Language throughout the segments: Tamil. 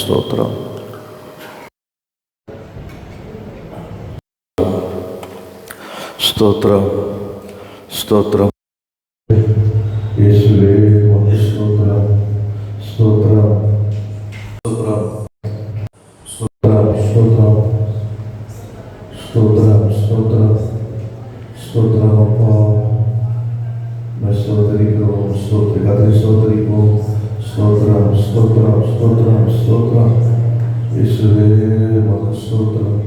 ஸ்தோத்திரம். ஸ்தோத்திரம் ஸ்தோத்திரம். இயேசுவே உமக்கு ஸ்தோத்திரம் ஸ்தோத்திரம் ஸ்தோத்திரம் ஸ்தோத்திரம் ஸ்தோத்திரம் ஸ்தோத்திரம் ஸ்தோத்திரம் ஸ்தோத்திரம். அப்பா ஸ்தோத்திரிக்கிறோம், ஸ்தோத்திரிப்போம். ஸ்தோத்திரம் ஸ்தோத்திரம் ஸ்தோத்திரம் ஸ்தோத்திரம். இயேசுவே உமக்கு ஸ்தோத்திரம்.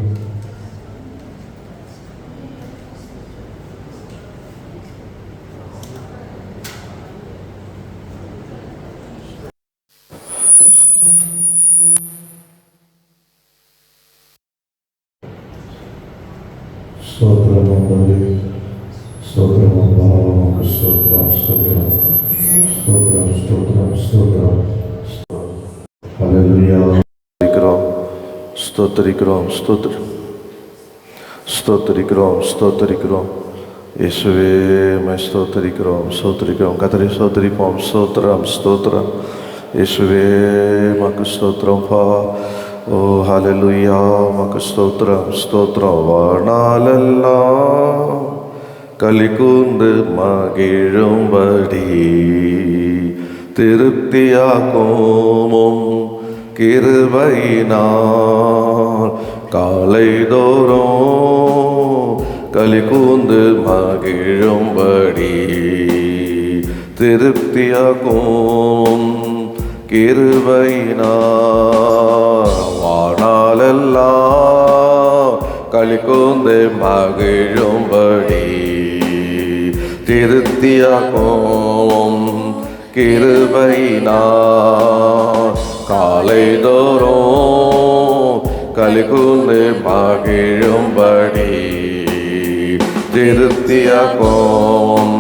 ஸ்தோத்திரம் ஆண்டவரே, ஸ்தோத்திரம் அப்பா, உமக்கு ஸ்தோத்திரம் ஸ்தோத்திரம் ஸ்தோத்திரம் ஸ்தோத்திரம் ஸ்தோத்திரம். ஹல்லேலூயா. ஸ்தோத்திரிக்கிறோம் ஸ்தோத்திரிக்கிறோம் ஸ்தோத்திரிக்கிறோம். இயேசுவே உம்மை ஸ்தோத்திரிக்கிறோம் ஸ்தோத்திரிக்கிறோம். கர்த்தரை ஸ்தோத்திரிப்போம். ஸ்தோத்திரம் ஸ்தோத்திரம். இயேசுவே உமக்கு ஸ்தோத்திரம்ப்பா. ஓ ஹல்லேலூயா, உமக்கு ஸ்தோத்திரம் ஸ்தோத்திரம். வாழ்நாளெல்லாம் களி கூர்ந்து மகிழும்படி திருப்தியாக்கும் கிருபையினால் காலைதோறும் களி கூர்ந்து மகிழும்படி திருப்தியாக்கும் கிருபையினால் வாழ்நாளெல்லாம் களி கூர்ந்து மகிழும்படி திருப்தியாக்கும் கிருபையினால் காலைதோறும் களி கூர்ந்து மகிழும்படி திருப்தியாக்கும்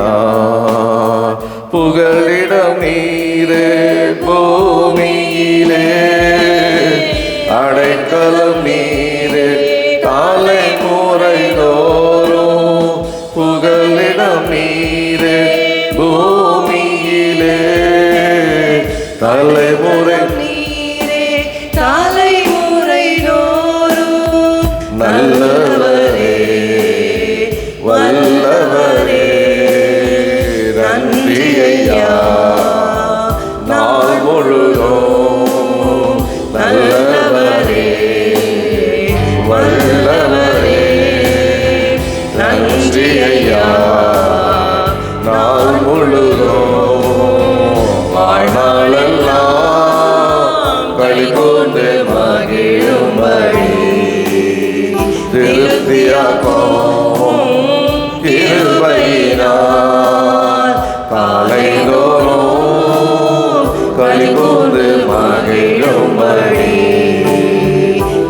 கிருபையினால் புகழிடம் நீரே பூமியிலே அடைக்கலம் நீரே தலைமுறை தோறும் புகழிடம் நீரே பூமியிலே தலைமுறை நீரே தலைமுறை தோறும் நல்லவரே வல்லவரே நன்றி ஐயா. நாள் முழுதும் நல்லவரே வல்லவரே நன்றி ஐயா. நாள் முழுதும் வாழ்நாளெல்லாம் களி கூர்ந்து மகிழும்படி திருப்தியாக்கும் கிருபையினால் காலைதோறும் களி கூர்ந்து மகிழும்படி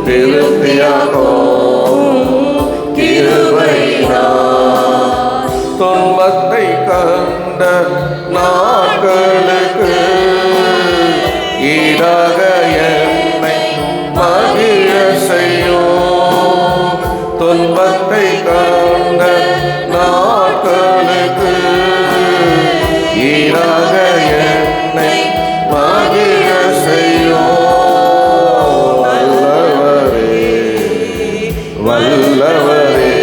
திருப்தியாக்கும் கிருபையினால் துன்பத்தை கண்ட நாட்களுக்கு ஈடாக என்னை மகிழ செய்யும். துன்பத்தை கண்ட நாட்களுக்கு ஈடாக என்னை மகிழ செய்யும். வல்லவரே வல்லவரே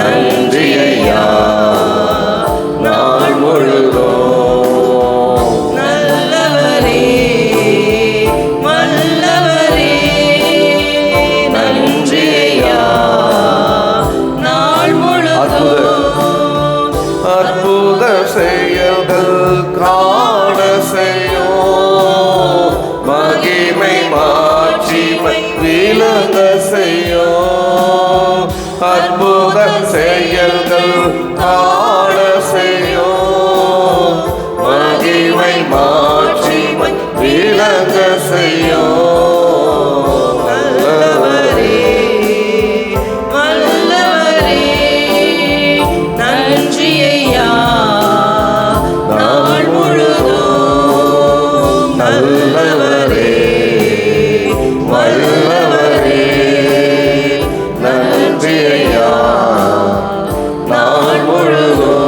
நன்றி ஐயா. நாள் முழுதும் நல்லவரே வல்லவரே நன்றி ஐயா. நாள் முழுதும் அற்புத செயல்கள் காண செய்யும். மகிமை மாட்சிமை விளங்க செய்யும். அற்புத செயல்கள் காண செய்யும். மகிமை மாட்சிமை விளங்க செய்யும். நல்லவரே வல்லவரே நன்றி ஐயா. நாள் முழுதும் நல்லவரே வல்லவரே நன்றி ஐயா. நாள் முழுதும்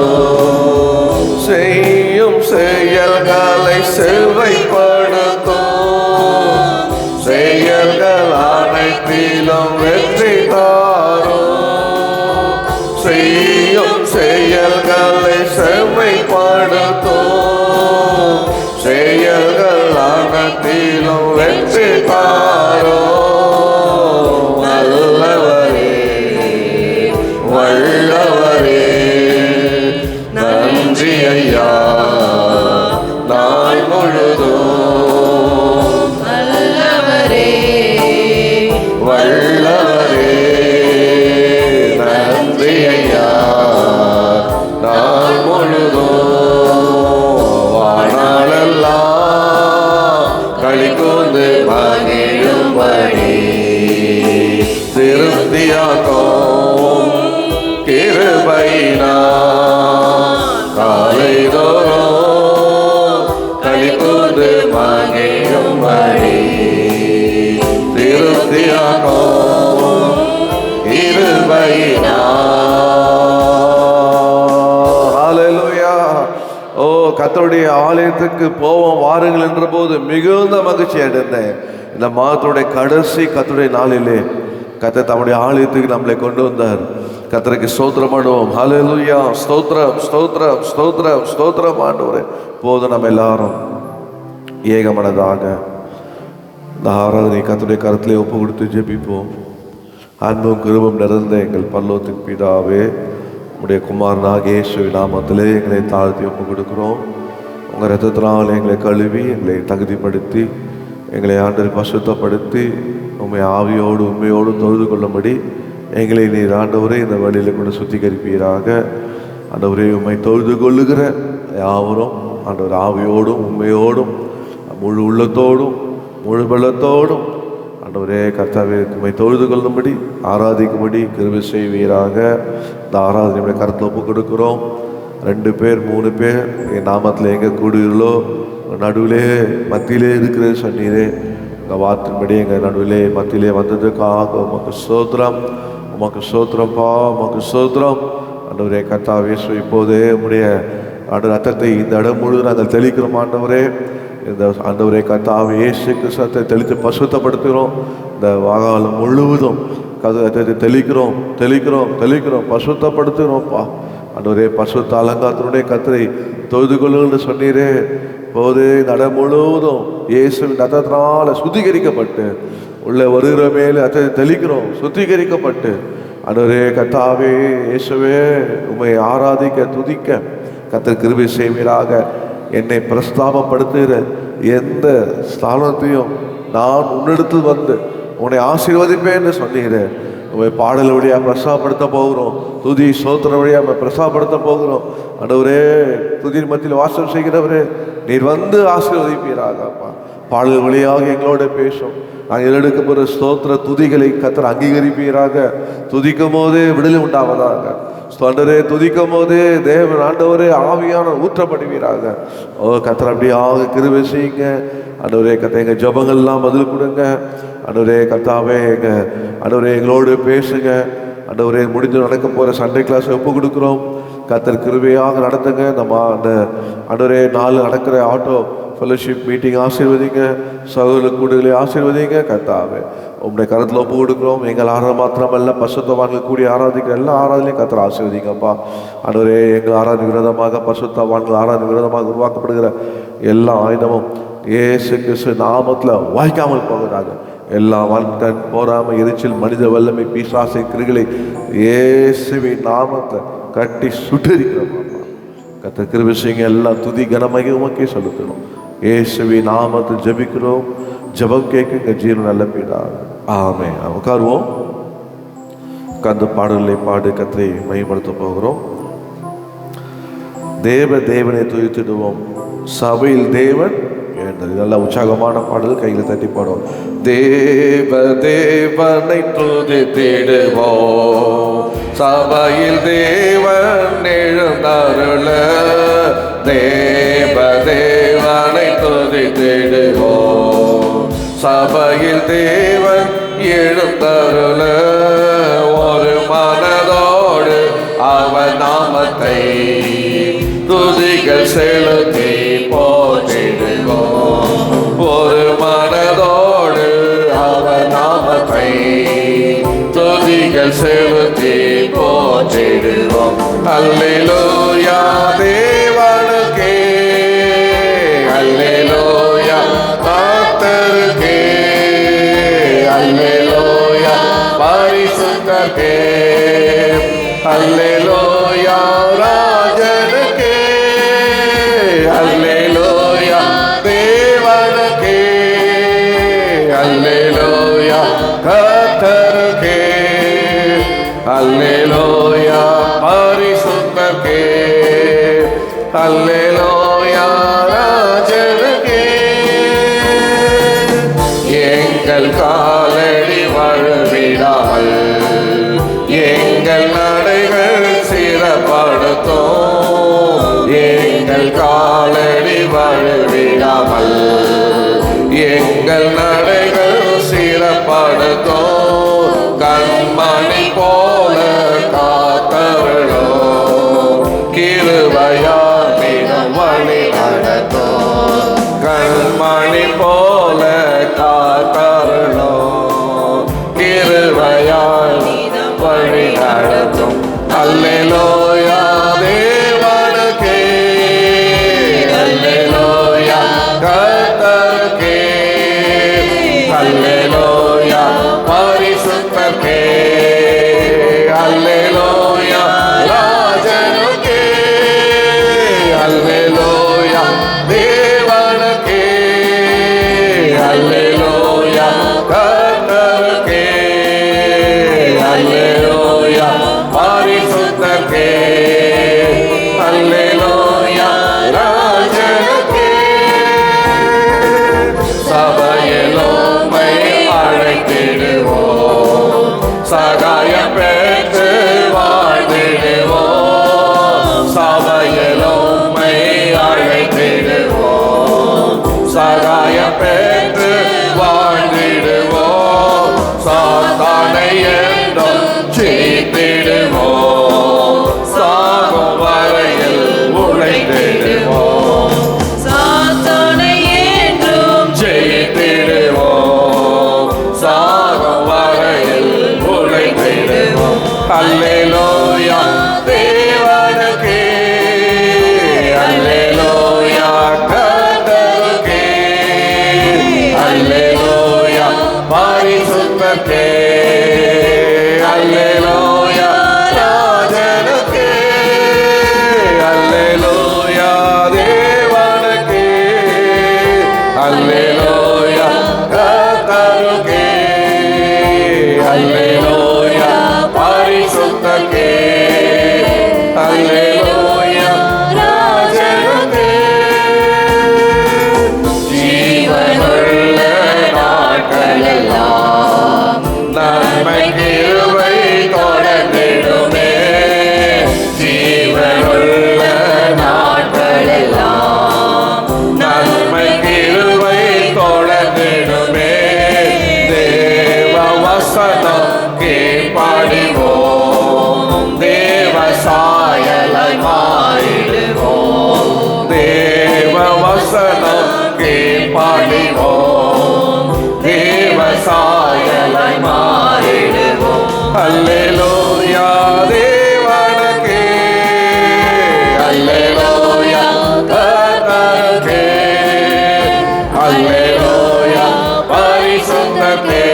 செய்யும் செயல்களை செவ்வை முழுதும் நல்லவரே வல்லவரே. நன்றி ஐயா. நாள் முழுதும் வானாலெல்லாம் களி கூர்ந்து மகிழும்படி திருப்தியாக்கும் கிருபையினால் காலைதோறும் களி கூர்ந்து மகிழும்படி திருப்தியாக்கும் கிருபையினால். ஹல்லேலூயா. ஓ, கர்த்தருடைய ஆலயத்துக்கு போவோம் வாருங்கள் என்ற போது மிகுந்த மகிழ்ச்சி அடைந்தேன். இந்த மாதத்துடைய கடைசி கர்த்தருடைய நாளிலே கர்த்தர் தம்முடைய ஆலயத்துக்கு நம்மளை கொண்டு வந்தார். கர்த்தருக்கு ஸ்தோத்திரம் பண்ணுவோம். ஹல்லேலூயா. ஸ்தோத்திரம் ஸ்தோத்திரம் ஸ்தோத்திரம் ஸ்தோத்திரம் ஆண்டவரே. போதும் நம்ம எல்லாரும் ஏகமனதாக இந்த ஆராதனை கர்த்தருடைய கருத்திலே ஒப்பு கொடுத்து ஜெபிப்போம். அன்பும் கிருபையும் நிறைந்த எங்கள் பரலோகத்தின் பிதாவே, உம்முடைய குமாரனாகிய இயேசுவின் நாமத்திலே எங்களை தாழ்த்தி ஒப்பு கொடுக்கிறோம். உங்கள் இரத்தத்தினால் எங்களை கழுவி எங்களை தகுதிப்படுத்தி எங்களை ஆண்டவர் பசுத்தப்படுத்தி உண்மை ஆவியோடு உண்மையோடு தொழுது கொள்ளும்படி எங்களை நீர் ஆண்டவரே இந்த வழியில் கொண்டு சுத்திகரிப்பீராக. ஆண்டவரே, உண்மை தொழுது கொள்ளுகிற யாவரும் ஆண்டவர் ஆவியோடும் உண்மையோடும் முழு உள்ளத்தோடும் முழு பலத்தோடும் ஆண்டவரே கர்த்தாவே உம்மை தொழுது கொள்ளும்படி ஆராதிக்கும்படி கிருபை செய்வீராக. இந்த ஆராதனையுடைய கருத்தில் ஒப்பு கொடுக்கிறோம். 2 பேர் 3 பேர் என் நாமத்தில் எங்கே கூடுகிறோ நடுவிலே மத்தியிலே இருக்கிறது சொன்னீரே. உங்கள் வார்த்தையின்படி எங்கள் நடுவிலே மத்தியிலே வந்ததுக்காக உமக்கு ஸ்தோத்திரம். உமக்கு ஸ்தோத்திரம்ப்பா, உமக்கு ஸ்தோத்திரம். ஆண்டவரே கர்த்தாவே, இப்போதே உம்முடைய ரத்தத்தை இந்த இடம் முழுவதும் நாங்கள் தெளிக்கிறோம். ஆண்டவரே, இந்த ஆண்டவரே கர்த்தாவே இயேசு கிறிஸ்துவை தெளித்து பசுத்தப்படுத்துகிறோம். இந்த வாகாலம் முழுவதும் கதை தெளிக்கிறோம் தெளிக்கிறோம் தெளிக்கிறோம் பசுத்தப்படுத்துகிறோம்ப்பா. ஆண்டவரே, பசுத்த அலங்காரத்தினுடைய கர்த்தரை தொழுது கொள்ளுன்னு சொன்னீரே. போதே நட முழுவதும் இயேசுவின் ரத்தத்தினால சுத்திகரிக்கப்பட்டு உள்ள வருகிற மேலே அதை தெளிக்கிறோம். சுத்திகரிக்கப்பட்டு ஆண்டவரே கர்த்தாவே இயேசுவே உம்மை ஆராதிக்க துதிக்க கர்த்தர் கிருபை செய்வீராக. என்னை பிரஸ்தாபப்படுத்துகிற எந்த ஸ்தானத்தையும் நான் உன்னிடத்தில் வந்து உன்னை ஆசீர்வதிப்பேன் என்று சொன்னீரே. உண்மை பாடல் வழியாக பிரசாப்படுத்த போகிறோம். துதி சோத்திர வழியாக நம்ம பிரசாப்படுத்த போகிறோம். ஆண்டவரே, துதியின் மத்தியில் வாசம் செய்கிறவரே, நீர் வந்து ஆசீர்வதிப்பீராகப்பா. பாடல் வழியாக எங்களோட பேசும். நாங்கள் எடுக்கும் ஒரு ஸ்தோத்திர துதிகளை கர்த்தர் அங்கீகரிப்பீராக. துதிக்கும் போதே விடுதலை உண்டாவதாக. ஆண்டவரே, துதிக்கும் போதே தேவன் ஆண்டவரே ஆவியான ஊற்றப்படுவீராக. ஓ கர்த்தர் அப்படியாக கிருபை செய்யுங்க. ஆண்டவரே கர்த்தர் எங்கள் ஜபங்கள்லாம் பதில் கொடுங்க. ஆண்டவரே கர்த்தாவே ஆண்டவரே எங்களோடு பேசுங்க. ஆண்டவரே, முடிஞ்சு நடக்க போகிற சண்டே கிளாஸ் ஒப்பு கொடுக்குறோம். கர்த்தர் கிருபையாக நடத்துங்க. நம்ம அந்த ஆண்டவரே 4 நடக்கிற ஆட்டோ ஃபெலோஷிப் மீட்டிங் ஆசீர்வதிங்க. சகோதர கூடுதலை ஆசீர்வதிங்க. கர்த்தாவே உங்களுடைய கருத்தில் ஒப்பு கொடுக்குறோம். எங்கள் ஆராதனை மாத்திரமல்ல, பசுத்தவான்கள் கூடிய ஆராதிக்கிற எல்லா ஆராதனையும் கர்த்தர் ஆசீர்வதிங்கப்பா. ஆண்டவரே, எங்கள் ஆராதனை விரோதமாக பசுத்தவான்கள் ஆராதனை விரோதமாக உருவாக்கப்படுகிற எல்லா ஆயுதமும் இயேசு கிறிஸ்து நாமத்தில் வாய்க்காமல் போகிறாங்க. எல்லா வன்கண் போராமை எரிச்சல் மனித வல்லமை பிசாசை கிரிகளை இயேசுவின் நாமத்தை கட்டி சுட்டரிக்கிறோம். கர்த்தர் கிருபை செய்யுங்க. எல்லாம் துதி கனமாக உமக்கே செலுத்தணும். இயேசுவின் நாமத்தை ஜெபிக்கிறோம். ஜெபம் கேட்குங்க ஜீவன் நல்ல பீடா. ஆமென். உட்காருவோம். உட்கார்ந்து பாடல்களை பாடு கர்த்தரை மையப்படுத்த போகிறோம். தேவனை துதித்திடுவோம். சபையில் தேவன் எழுந்தது. நல்ல உற்சாகமான பாடல், கையில் தட்டி பாடுவோம். தேவனை துதித்திடுவோம். சபையில் தேவன் எழுந்தருள. தேவனை துதித்திடுவோம். சபையில் தேவன் எழுந்தருள. ஒரு மனதோடு அவர் நாமத்தை துதிகள் செலுத்தி போற்றிடுவோம். ஒரு மனதோடு அவர் நாமத்தை துதிகள் செலுத்தி போற்றிடுவோம். அல்லேலூயா தேவனுக்கே, அல்லேலூயா கர்த்தருக்கே, அல்லேலூயா பரிசுத்தருக்கே, அல்லேலூயா ராஜனுக்கே, அல்லேலூயா அல்லேலூயா ராஜனுக்கே. எங்கள் காலடி வழுவிடாமல் எங்கள் நடைகள் சிறப்படுத்தும். எங்கள் காலடி வழுவிடாமல் எங்கள் நடைகள் சிறப்படுத்தும். கண்மணி போல காத்தவளோ கிருபையால் மிகவும் வழி நடத்தும். கண்மணி போல காத்தவளோ கிருபையால் வழி நடத்தும். அல்லேலூயா தேவனுக்கே. அல்லேலூயா கர்த்தருக்கே. அல்லேலூயா பரிசுத்தருக்கே. அல்லேலூயா ராஜனுக்கே. அல்லேலூயா தேவனுக்கே. அல்லேலூயா கர்த்தருக்கே. அல்லேலூயா பரிசுத்தருக்கே. அல்லேலூயா ராஜனுக்கே. சபையிலோமை அழைத்திடுவோம். சகாயம் பெற்று வாழ்ந்திடுவோம். சபையிலோமை அழைத்திடுவோம். சகாயம் பெற்று வாழ்ந்திடுவோம். சாத்தானை என்றும் ஜெயித்திடுவோம். சாகும் வரையில் உழைத்திடுவோம். சாத்தானை என்றும் ஜெயித்திடுவோம். சாகும் வரையில் உழைத்திடுவோம். அல்லேலூயா தேவனுக்கே. அல்லேலூயா கர்த்தருக்கே. அல்லேலூயா பரிசுத்தருக்கே. அல்லேலூயா ராஜனுக்கே. அல்லேலூயா தேவனுக்கே. அல்லேலூயா கர்த்தருக்கே. அல்லேலூயா பரிசுத்தருக்கே. அல்லேலூயா ராஜனுக்கே. ஜீவனுள்ள நாட்களெல்லாம் நன்மை கிருபை தொடர்ந்திடுமே. ஜீவனுள்ள நாட்களெல்லாம் நன்மை கிருபை தொடர்ந்திடுமே. தேவ வசனம் கீழ்ப்படிவோம். தேவ சாயலாய் மாறிடுவோம். தேவ வசனம் கீழ்ப்படிவோம். தேவ சாயலாய் மாறிடுவோம். அல்லேலூயா தேவனுக்கே. அல்லேலூயா கர்த்தருக்கே. அல்லேலூயா பரிசுத்தருக்கே.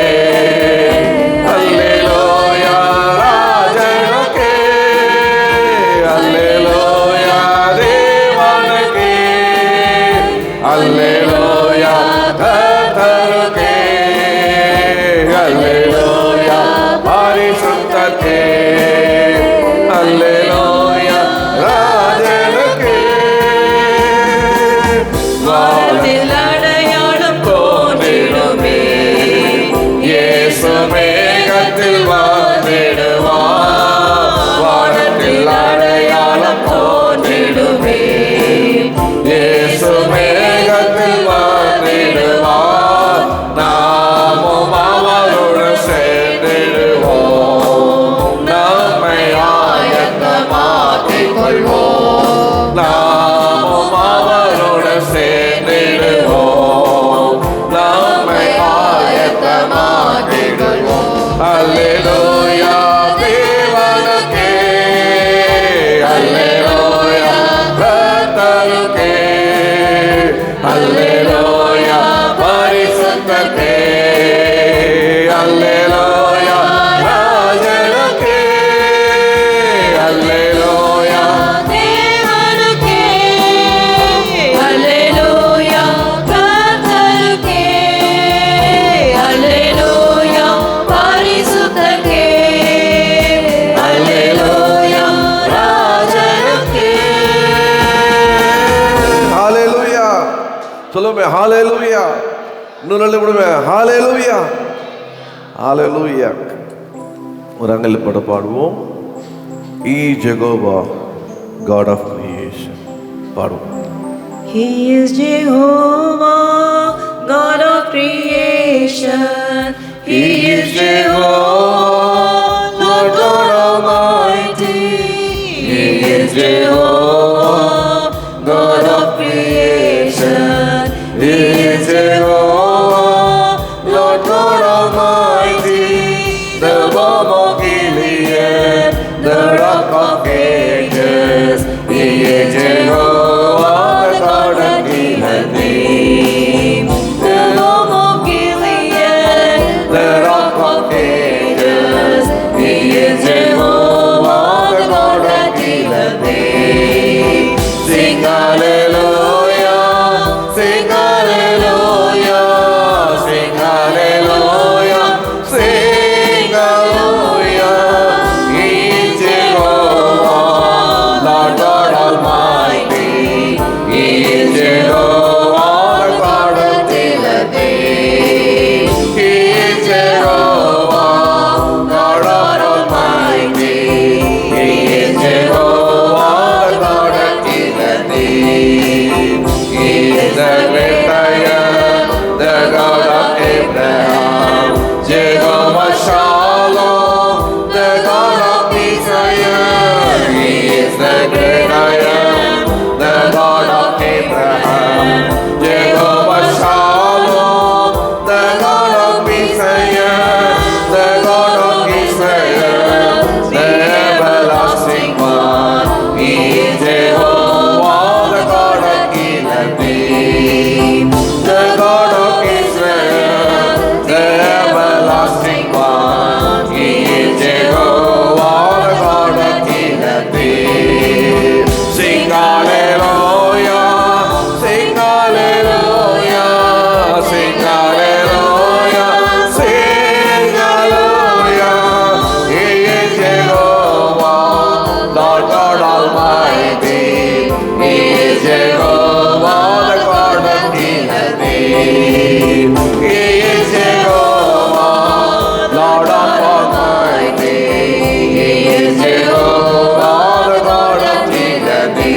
அல்லேலூயா ராஜனுக்கே. அல்லேலூயா தேவனுக்கே. அல்லேலூயா கர்த்தருக்கே. அல்லேலூயா பரிசுத்தருக்கே. அல்லேலூயா ராஜனுக்கே. வானத்தில் அடையாளம் தோன்றிடுமே. இயேசு மேகத்தில் வந்திடுவார். வானத்தில் அடையாளம் தோன்றிடுமே. இயேசு மேகத்தில் வந்திடுவார். நாமும் அவருடன் சேர்ந்திடுவோம். நம்மை ஆயத்தமாக்கிக் கொள்வோம். நாமும் அவருடன் சேர்ந்திடுவோம். நம்மை ஆயத்தமாக்கிக் கொள்வோம். அல்லேலூயா தேவனுக்கே. அல்லேலூயா கர்த்தருக்கே. அல்லேலூயா பரிசுத்தருக்கே. அல்லேலூயா ராஜனுக்கே. அல்லேலூயா தேவனுக்கே. அல்லேலூயா கர்த்தருக்கே. அல்லேலூயா பரிசுத்தருக்கே. அல்லேலூயா ராஜனுக்கே. ஹalleluya. இன்னொரு நல்ல விடுமே ஹalleluya. ஹalleluya. ஒரு அங்கல் பட பாடுவோம். He Jehovah God of creation. பாடுவோம். He is Jehovah, God of creation. He is Jehovah, Lord God Almighty. He is Jehovah, God of creation. He is Jehovah, Lord God Almighty. The balm of Gilead, the rock of ages. He is Jehovah, the God of Gilead. The balm of Gilead, the rock of ages. He is Jehovah, the God of Gilead. Sing hallelujah, sing hallelujah, sing hallelujah, sing hallelujah. He is Jehovah, Lord God Almighty. He is Jehovah, the God of Gilead. He is Jehovah, Lord God Almighty. He is Jehovah, the God of Gilead. He is the great I am, the God of Abraham. Jehovah Shalom, the God of Israel. He is the great I am, the God of Abraham. Jehovah Shalom, the God of Israel, the God of Israel, the everlasting one. He is Jehovah, the God of Gilead, the God of Israel, the everlasting one. He is Jehovah, the God of Gilead. Sing hallelujah, sing hallelujah, sing hallelujah, sing hallelujah. He is Jehovah, Lord God Almighty. He is Jehovah, the God of Gilead. He is Jehovah, Lord of Almighty. He is Jehovah, the God of Gilead.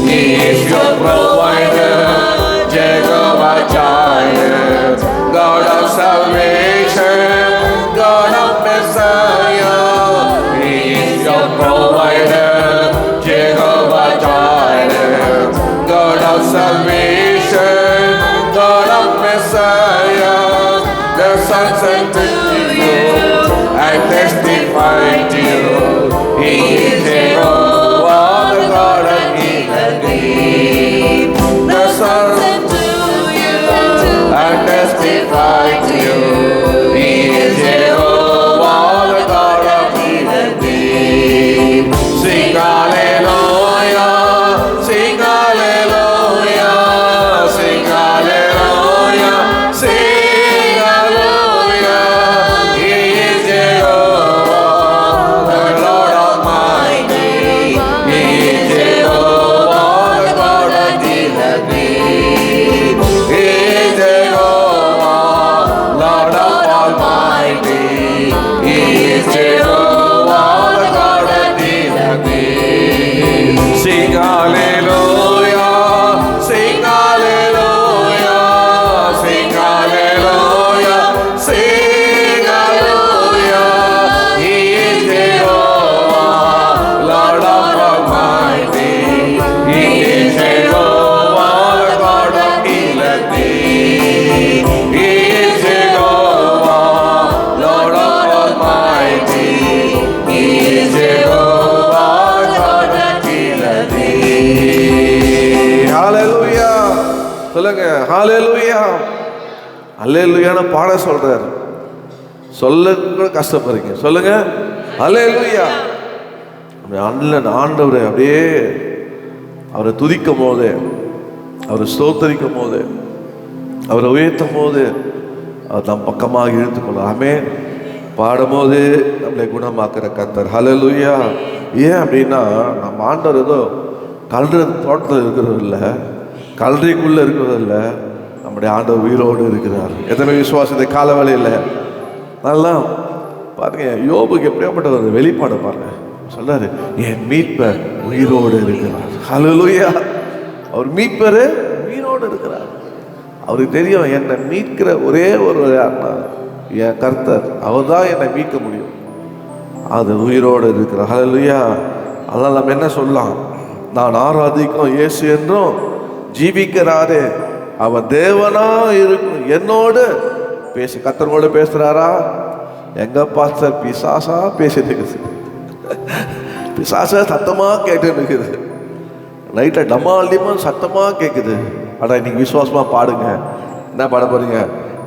He is your provider, Jehovah Jireh, God of salvation, God of Messiah. He is your provider, Jehovah Jireh, God of salvation, God of Messiah. The Son sent to you, I testify to you. He is Jehovah, the God of Gilead. The Son sent to you, I testify to you. He is Jehovah, the God of Gilead. Sing hallelujah, sing hallelujah, sing hallelujah, sing hallelujah. He is Jehovah, the Lord Almighty. He is Jehovah, the God of Gilead. He is Jehovah, Lord of Almighty. He is Jehovah, the God of Gilead. Sing hallelujah, sing hallelujah, sing hallelujah, sing hallelujah. He is Jehovah, Lord of Almighty. He is Jehovah, the God of Gilead. He is Jehovah, Lord of Almighty. He is Jehovah, the God of Gilead. ஹalleluya. சொல்லுங்க ஹalleluya. ஹalleluyaன்னு பாட சொல்றாரு. சொல்ல கஷ்டப்படுறீங்க. சொல்லுங்க ஹalleluya. ஆண்டவரை அப்படியே அவரை துதிக்கும் போது, அவரை ஸ்தோத்தரிக்கும் போது, அவரை உயர்த்தும் போது அவர் நம் பக்கமாக இழுத்துக்கொள்ள. ஆமென். பாடும்போது நம்மளை குணமாக்குற கர்த்தர். ஹல்லேலூயா. ஏன் அப்படின்னா நம்ம ஆண்டவர் ஏதோ கல்ற தோட்டத்தில் இருக்கிறவர் இல்லை, கல்லறைக்குள்ள இருக்கிறதில்ல, நம்முடைய ஆண்டவர் உயிரோடு இருக்கிறார். எத்தனை விசுவாசத்தை கால வேலையில் நல்லா பாருங்க. யோபுக்கு எப்படியாப்பட்ட ஒரு வெளிப்பாடு பாருங்க. சொல்றாரு, என் மீட்பர் உயிரோடு இருக்கிறார். ஹல்லேலூயா. அவர் மீட்பர் உயிரோடு இருக்கிறார். அவருக்கு தெரியும், என்னை மீட்கிற ஒரே ஒரு என் கர்த்தர், அவர் தான் என்னை மீட்க முடியும். அது உயிரோடு இருக்கிறார். ஹல்லேலூயா. அதனால் நம்ம என்ன சொல்லலாம்? நான் ஆராதிக்கும் இயேசு என்றும் ஜீவிக்கிறாரே, அவர் தேவனா இருக்கும், என்னோடு பேசி. கர்த்தரோடு பேசுறாரா? எங்க பாஸ்டர் பிசாசா பேசிட்டு இருக்குது. பிசாச சத்தமா கேட்டு இருக்குது. நைட்டில் டமாலிமா சத்தமா கேட்குது. அடா இன்னைக்கு விசுவாசமா பாடுங்க. என்ன பாட போறீங்க?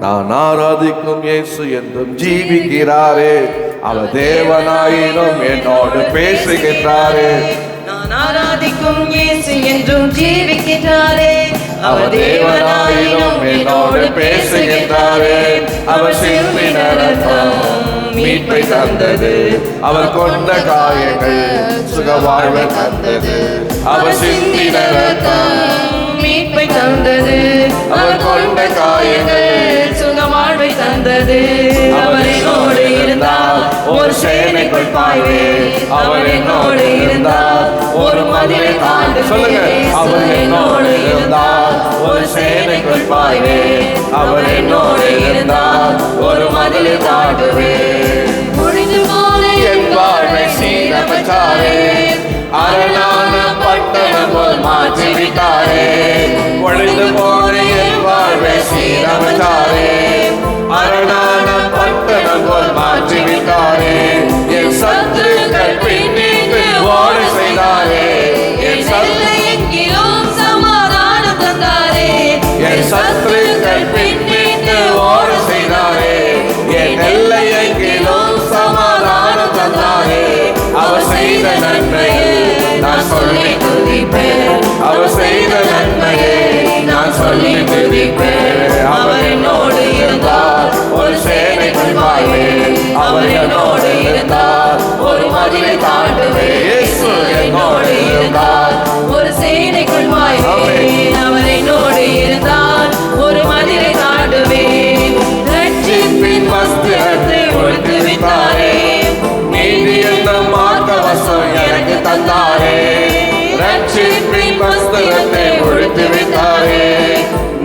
நான் ஆராதிக்கும் இயேசு என்றும் ஜீவிக்கிறாரே, அவர் தேவனாயினும் என்னோடு பேசுகின்றாரே. நான் ஆராதிக்கும் இயேசு என்றும் ஜீவிக்கிறாரே, அவர் தேவனாயினும் என்னோடு பேசுகின்றாரே. அவர் சிந்தின இரத்தம் மீட்பை தந்தது, அவர் கொண்ட காயங்கள் சுக வாழ்வை தந்தது. அவர் சிந்தின இரத்தம் மீட்பை தந்தது, அவர் கொண்ட காயங்கள் சுக வாழ்வை தந்தது. அவர் என்னோடு இருந்தால் ஒரு சேனைக்குள் பாய்வேன், அவர் என்னோடு இருந்தால் ஒரு மதிலை தாண்டி. சொல்லுங்க, அவர் என்னோடு இருந்தால் ஒரு சேனைக்குள் பாய்வேன், அவர் என்னோடு இருந்தால் ஒரு மதிலை தாண்டுவேன். முடிந்து போன என் வாழ்வை சீரமைத்தாரே, அரணான பட்டணம் போல் மாற்றிவிட்டாரே. ஒழிந்து போன என் வாழ்வை சீரமைத்தாரே, அரணான பட்டணம் போல் மாற்றிவிட்டாரே. என் சத்துருக்கள் பின்னிட்டு ஓட செய்தாரே, என் எங்கிலும் சமாதானம் தந்தாரே. என் சத்துருக்கள் பின்னிட்டு ஓட செய்தாரே, என் எல்லை எங்கிலும் சமாதானம் தந்தாரே. அவர் செய்த நன்மையை நான் சொல்லி துதிப்பேன், அவர் செய்த நன்மையை நான் சொல்லி துதிப்பேன். அவர் என்னோடு இருந்தால் ஒரு சேனைக்குள் பாய்வேன், அவர் என்னோடு இருந்தால் ஒரு மதிலை தாண்டுவேன். இயேசு என்னோடு இருந்தால் ஒரு சேனைக்குள் பாய்வேன், அவர் என்னோடு இருந்தால் ஒரு மதிலை தாண்டுவேன். ரட்சிப்பின் வஸ்திரத்தை உடுத்து விட்டாரே, நீதி என்ற மார்க்கவசம் எனக்கு தந்தாரே. ரட்சிப்பின் வஸ்திரத்தை உடுத்து விட்டாரே,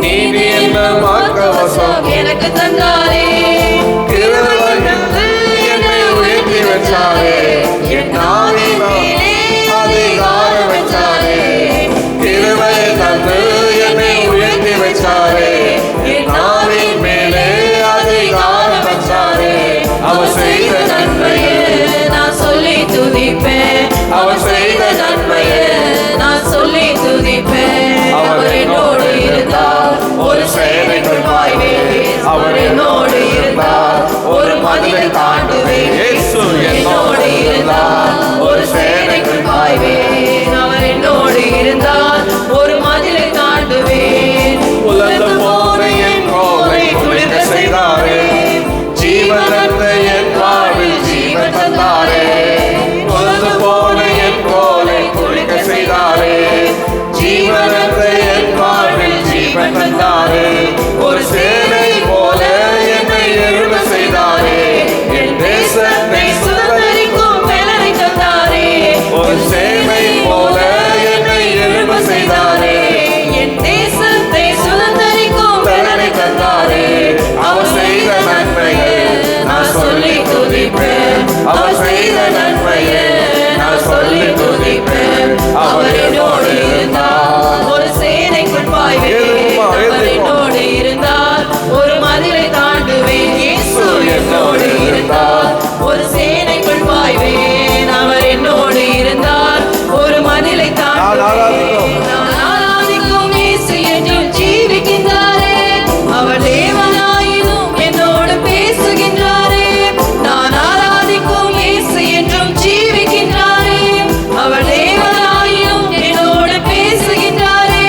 நீதி என்ற மார்க்கவசம் எனக்கு தந்தாரே. கிருபை தந்து என்னை உயர்த்தி வச்சாரே, என் நாவினால் அதிகாரம் வச்சாரே. கிருபை தந்து என்னை உயர்த்தி வச்சாரே, என் நாவின் மேலே அதிகாரம் வச்சாரே. அவர் செய்த நன்மையை நான் சொல்லி துதிப்பேன், அவர் செய்த நன்மையை நான் சொல்லி துதிப்பேன். அவர் என்னோடு இருந்தால் ஒரு சேனைக்குள் பாய்வேன், அவர் என்னோடு இருந்தால் ஒரு மதிலை தாண்டுவேன். இயேசு என்னோடு இருந்தால் ஒரு சேனைக்குள் பாய்வேன், அவர் என்னோடு இருந்தால் ஒரு மதிலை தாண்டுவேன். உலர்ந்து போன என் கோலை குளிர செய்தாரே, ஜீவனத்த என் வாழ்வில் ஜீவன் தந்தாரே. உலர்ந்து போன என் கோலை குளிர செய்தாரே, ஜீவனத்த என் வாழ்வில் ஜீவன் தந்தாரே. ஒரு சேனை போல என்னை எழுத செய்தாரே, என் தேசத்தை சுதந்தரிக்கும் பலனை தந்தாரே. ஒரு சேனை போல என்னை எழுத செய்தாரே, என் தேசத்தை சுதந்தரிக்கும் பலனை தந்தாரே. அவர் செய்த நன்மையை நான் சொல்லி துதிப்பேன், அவர் செய்த நன்மையை நான் சொல்லி துதிப்பேன். அவர் என்னோடு இருந்தால் ஒரு சேனைக்குள் பாய்வேன், அவர் என்னோடு இருந்தால் ஒரு மதிலை தாண்டுவேன். இயேசு என்னோடு இருந்தால் ஒரு சேனைக்குள் பாய்வேன், அவர் என்னோடு இருந்தால் ஒரு மதிலை தாண்டுவேன். நான் ஆராதிக்கும் இயேசு என்றும் ஜீவிக்கின்றாரே, அவர் தேவனாயினும் என்னோடு பேசுகின்றாரே. நான் ஆராதிக்கும் இயேசு என்றும் ஜீவிக்கின்றாரே, அவர் தேவனாயினும் என்னோடு பேசுகின்றாரே.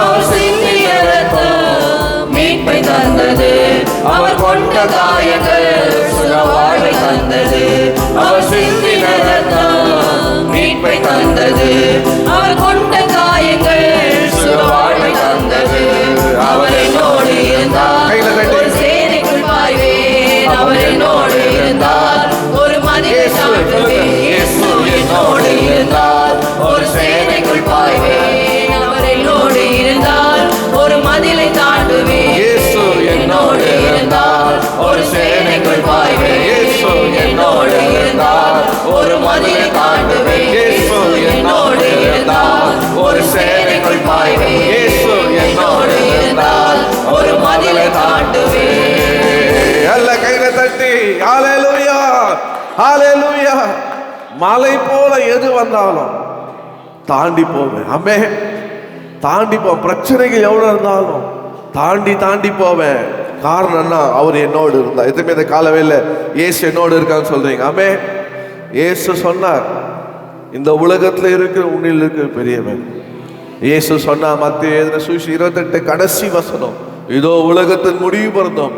அவர் சிந்திய இரத்தம் மீட்பை தந்தது, அவர் கொண்ட காயங்கள் சுக வாழ்வை தந்தது. அவர் சிந்தின இரத்தம் மீட்பை தந்தது, அவர் கொண்ட காயங்கள் சுக வாழ்வை தந்தது. ஹalleluya ஹalleluya. மலை போல எது வந்தாலும் தாண்டி போவேன். ஆமென். தாண்டி போ. பிரச்சனைகள் எவ்வளவு இருந்தாலும் தாண்டி போவேன். காரணம் என்ன? அவர் என்னோடு இருந்தா. எதுவுமே இந்த காலவேல இயேசு என்னோடு இருக்கான்னு சொல்றீங்க. ஆமென். இயேசு சொன்னார், இந்த உலகத்துல இருக்கிற உன்னில் இருக்கிற பெரியவன். இயேசு சொன்னா மத்திய 28 கடைசி வசனம், இதோ உலகத்தின் முடிவு பிறந்தோம்,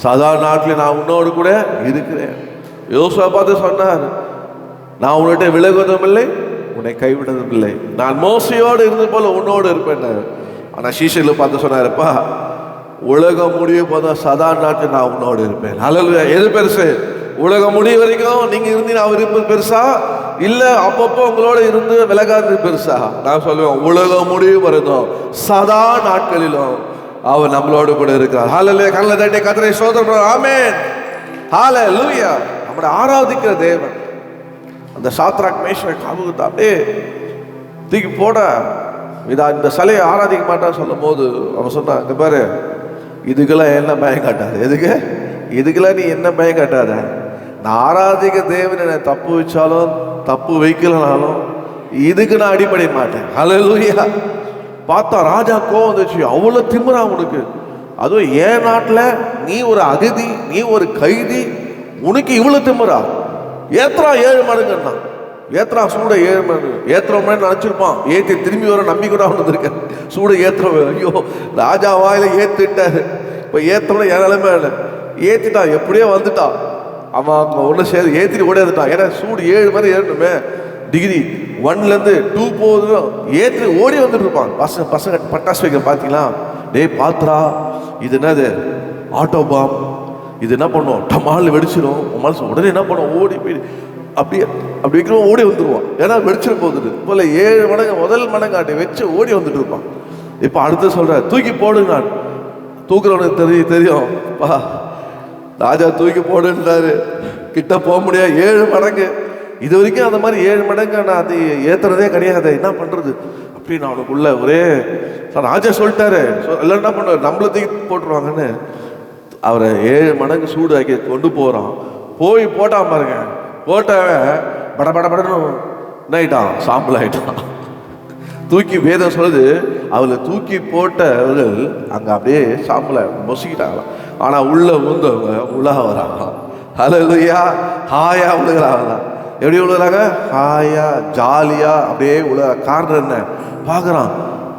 சதா நாட்டில் நான் உன்னோடு கூட இருக்கிறேன். யோசுவா பார்த்து சொன்னார், நான் உன்னிட்ட விலகுவதும் இல்லை, உன்னை கைவிடுவதும் இல்லை, நான் மோசையோடு இருந்த போல உன்னோடு இருப்பேன். ஆனா சீஷர்களை பார்த்து சொன்னாருப்பா, உலகம் முடிய போதும் சதா நாட்டில் நான் உன்னோடு இருப்பேன். ஹல்லேலூயா. எது பெருசு? உலகம் முடிய வரைக்கும் நீங்க இருந்தீங்கன்னா அவர் இருப்பது பெருசா, இல்ல அப்பப்போ உங்களோட இருந்து விலகாது பெருசா? நான் சொல்லுவேன், உலகம் முடிவு வருதும் சதா நாட்களிலும் அவர் நம்மளோடு கூட இருக்கிறார். ஹல்லேலூயா. கண்ணில் தட்டி கர்த்தரை ஸ்தோத்திரம். ஆமென். ஹல்லேலூயா. நம்மளை ஆராதிக்கிற தேவன். அந்த சாத்ராக் மேஷாக் ஆபேத்நேகோ அப்படியே தூக்கி போட, இந்த சிலையை ஆராதிக்க மாட்டான்னு சொல்லும் போது அவன் சொன்னான், இந்த பாரு, இதுக்கெல்லாம் என்ன பயம் காட்டாது. இதுக்கெல்லாம் நீ என்ன பயம் காட்டாத. நான் ஆராதிக்க தேவன் என்னை தப்பு வச்சாலும் தப்பு வைக்கலனாலும் இதுக்கு நான் அடிப்படை மாட்டேன். ஹல்லேலூயா. பார்த்தா ராஜா கோவம் வந்துச்சு. அவ்வளவு திமிரா உனக்கு, அதுவும் என் நாட்டில் நீ ஒரு அகதி, நீ ஒரு கைதி, உனக்கு இவ்வளவு திமிரா? ஏத்ரா 7 மடங்குன்னா, ஏத்ரா சூட 7 மடங்கு ஏத்துற மாதிரி நினைச்சிருப்பான். ஏற்றி திரும்பி வர நம்பி கூட வந்திருக்கேன். சூட ஏத்துற, ஐயோ ராஜா வாயில ஏத்துட்டாரு. இப்போ ஏத்தோட என் நிலைமை இல்லை. ஏத்திட்டான், எப்படியோ வந்துட்டான். அவன் ஒன்று சேர் ஏற்றிட்டு ஓடியாந்துட்டான். ஏன்னா சூடு 7 மாதிரி ஏறணுமே, டிகிரி 1லேருந்து 2 போகுது. ஏற்றி ஓடி வந்துட்டு இருப்பான். பசங்க பட்டாசு வைக்க பார்த்தீங்களா? டேய் பாத்ரா, இது என்னது? Auto bomb. இது என்ன பண்ணுவோம்? டமால் வெடிச்சிடும். மனசு உடனே என்ன பண்ணுவோம்? ஓடி போய் அப்படி வைக்கிறோம், ஓடி வந்துடுவான். ஏன்னா வெடிச்சிட போகுது போல. 7 மடங்கு முதல் மடங்காட்டி வச்சு ஓடி வந்துட்டு இருப்பான். இப்போ அடுத்து சொல்ற, தூக்கி போடு. நான் தூக்குறவனுக்கு தெரியும் பா, ராஜா தூக்கி போடுன்றாரு. கிட்ட போக முடியாது. 7 மடங்கு. இது வரைக்கும் அந்த மாதிரி 7 மடங்கு நான் அது ஏத்துறதே கிடையாது. என்ன பண்றது அப்படின்னு அவனுக்குள்ள ஒரே, ராஜா சொல்லிட்டாரு, எல்லாம் என்ன பண்ணுவார், நம்மள தூக்கி போட்டுருவாங்கன்னு அவரை 7 மடங்கு சூடு ஆக்கி கொண்டு போறான். போய் போட்டான் பாருங்க. போட்டவன் படன்னு என்ன ஆயிட்டான்? சாம்பல் ஆயிட்டான். தூக்கி வேதம் சொல்லுது, அவளை தூக்கி போட்டவர்கள் அங்க அப்படியே சாம்பல மொசிக்கிட்டாங்களாம். ஆனா உள்ள உந்தவங்க உலக வராங்க. ஹல்லேலூயா. ஹாயா உழுகிறாங்களா? எப்படி உழுகிறாங்க? ஹாயா ஜாலியா அப்படியே உலக. காரணம் என்ன? பார்க்குறான்,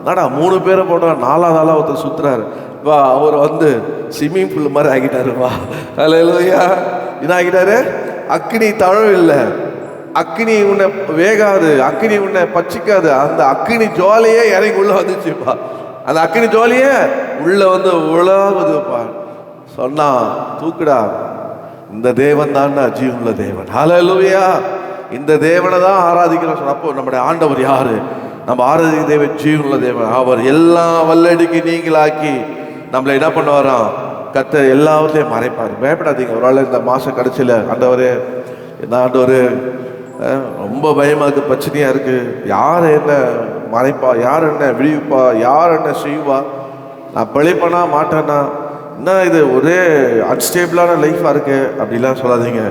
நாடா 3 பேரை போட்டான், 4வது ஆளா ஒருத்தர் சுத்துறாரு. வா, அவர் வந்து ஸ்விம்மிங் பூல் மாதிரி ஆகிட்டாருப்பா. ஹல்லேலூயா. என்ன ஆகிட்டாரு? அக்னி தழவில்லை, அக்னி உன்னை வேகாது, அக்னி உன்னை பச்சிக்காது. அந்த அக்னி ஜுவாலையே இறங்கி உள்ள வந்துச்சுப்பா. அந்த அக்னி ஜுவாலையே உள்ள வந்து உலாகுதுப்பா. சொன்னா, தூக்குடா, இந்த தேவன் தான் ஜீவனுள்ள தேவன். ஹல்லேலூயா. இந்த தேவனை தான் ஆராதிக்கிறோம். சொன்னப்போ நம்முடைய ஆண்டவர் யாரு? நம்ம ஆராதிக்கிற தேவன் ஜீவனுள்ள தேவன். அவர் எல்லா வல்லடிக்கு நீங்களாக்கி நம்மளை என்ன பண்ணுவாராம்? கர்த்தர் எல்லாவற்றையும் மறைப்பார். பயப்படாதீங்க. ஒரு நாள் இந்த மாதம் கடைசியில், ஆண்டவரே என்ன ஆண்டவரே, ரொம்ப பயமாக இருக்குது, பிரச்சனையாக இருக்குது, யார் என்ன மறைப்பா, யார் என்ன விழிப்பா, யார் என்ன செய்வா, நான் பிழைப்பனா மாட்டேன்னா, என்ன இது ஒரே அன்ஸ்டேபிளான லைஃபாக இருக்கு அப்படிலாம் சொல்லாதீங்க.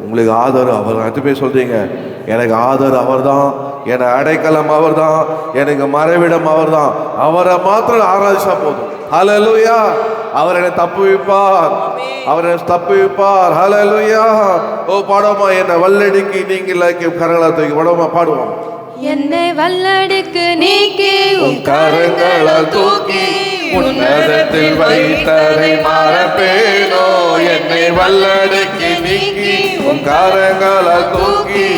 உங்களுக்கு ஆதரவு அவர். அது போய் சொல்கிறீங்க, எனக்கு ஆதரவு அவர் தான், எனக்கு அடைக்கலம் அவர் தான், எனக்கு மறைவிடம் அவர் தான். அவரை மாத்திரம் ஆராதிச்சா போதும். ஹல்லேலூயா. அவர் என்னை தப்பு வைப்பார், அவர் என்னை தப்பு வைப்பார். ஹல்லேலூயா. ஓ பாடுவோமா? என்னை வல்லடிக்கு நீங்களாக்கி கரங்களை தூக்கி பாடுவோமா? பாடுவோம். என்னை வல்லடிக்கு நீக்கி உன் கரங்களால் தூக்கி உன்னதத்தில் வைத்ததை மறப்பேனோ. என்னை வல்லடிக்கு நீக்கி உன் கரங்களால் தூக்கி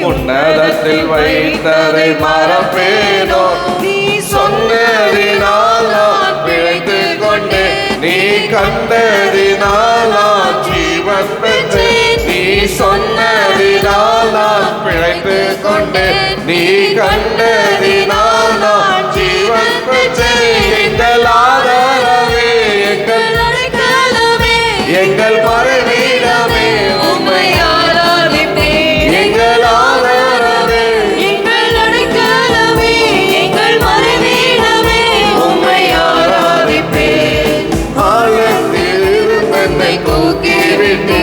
உன்னதத்தில் வைத்ததை மறப்பேனோ. நீ சொன்னதினால் நான் பிழைத்துக் கொண்டேன், நீ கண்டதினால் நான் ஜீவன் பெற்றேன். நீ சொன்னதினால் நான் பிழைத்துக் கொண்டேன், நீ கண்டதினால் நான் ஜீவன் பெற்றேன். எங்கள் ஆதரவே, எங்கள் அடைக்கலமே, எங்கள் மறைவிடமே, உம்மை ஆராதிப்பேன். எங்கள் ஆதரவே, எங்கள் அடைக்கலமே, எங்கள் மறைவிடமே, உம்மை ஆராதிப்பேன். ஆழத்தில் என்னை தூக்கி விட்டு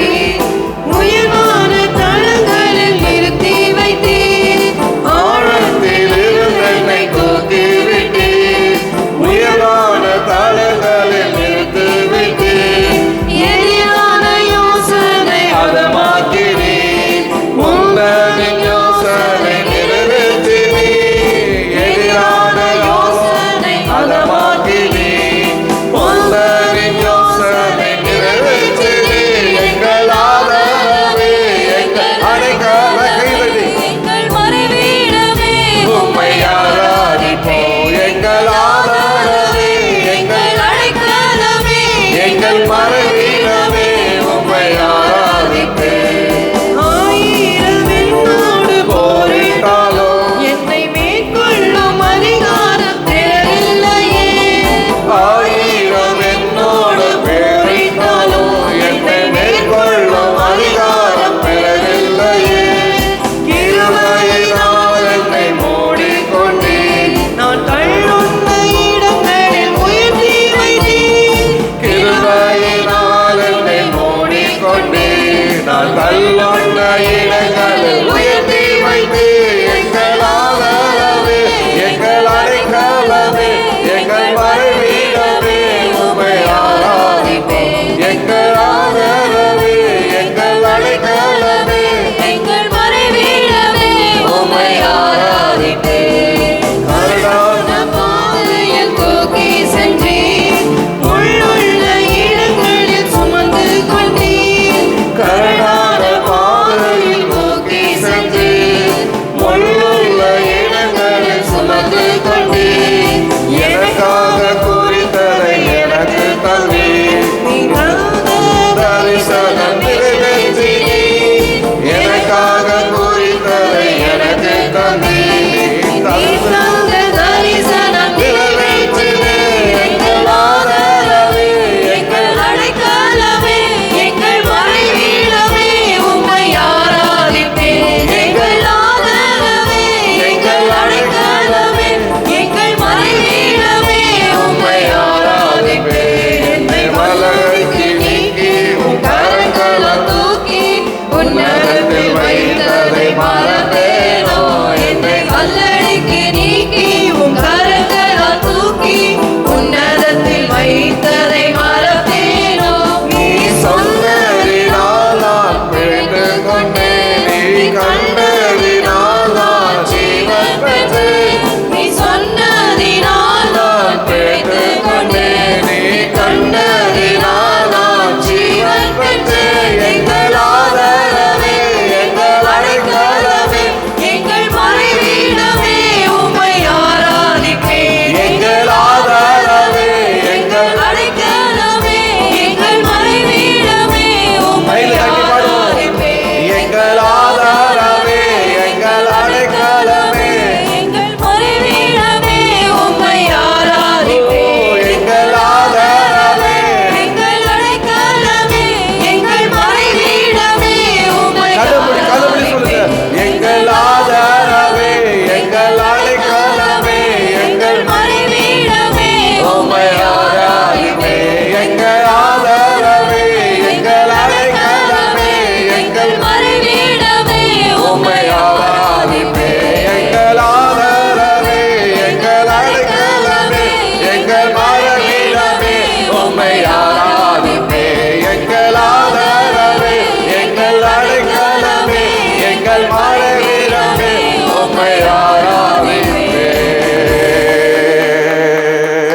உம்மை ஆராதிப்பே. எங்கள் ஆதரவே, எங்கள் அடைக்கலமே, எங்கள் மழை வீரமே, உம்மை ஆராதிப்பே.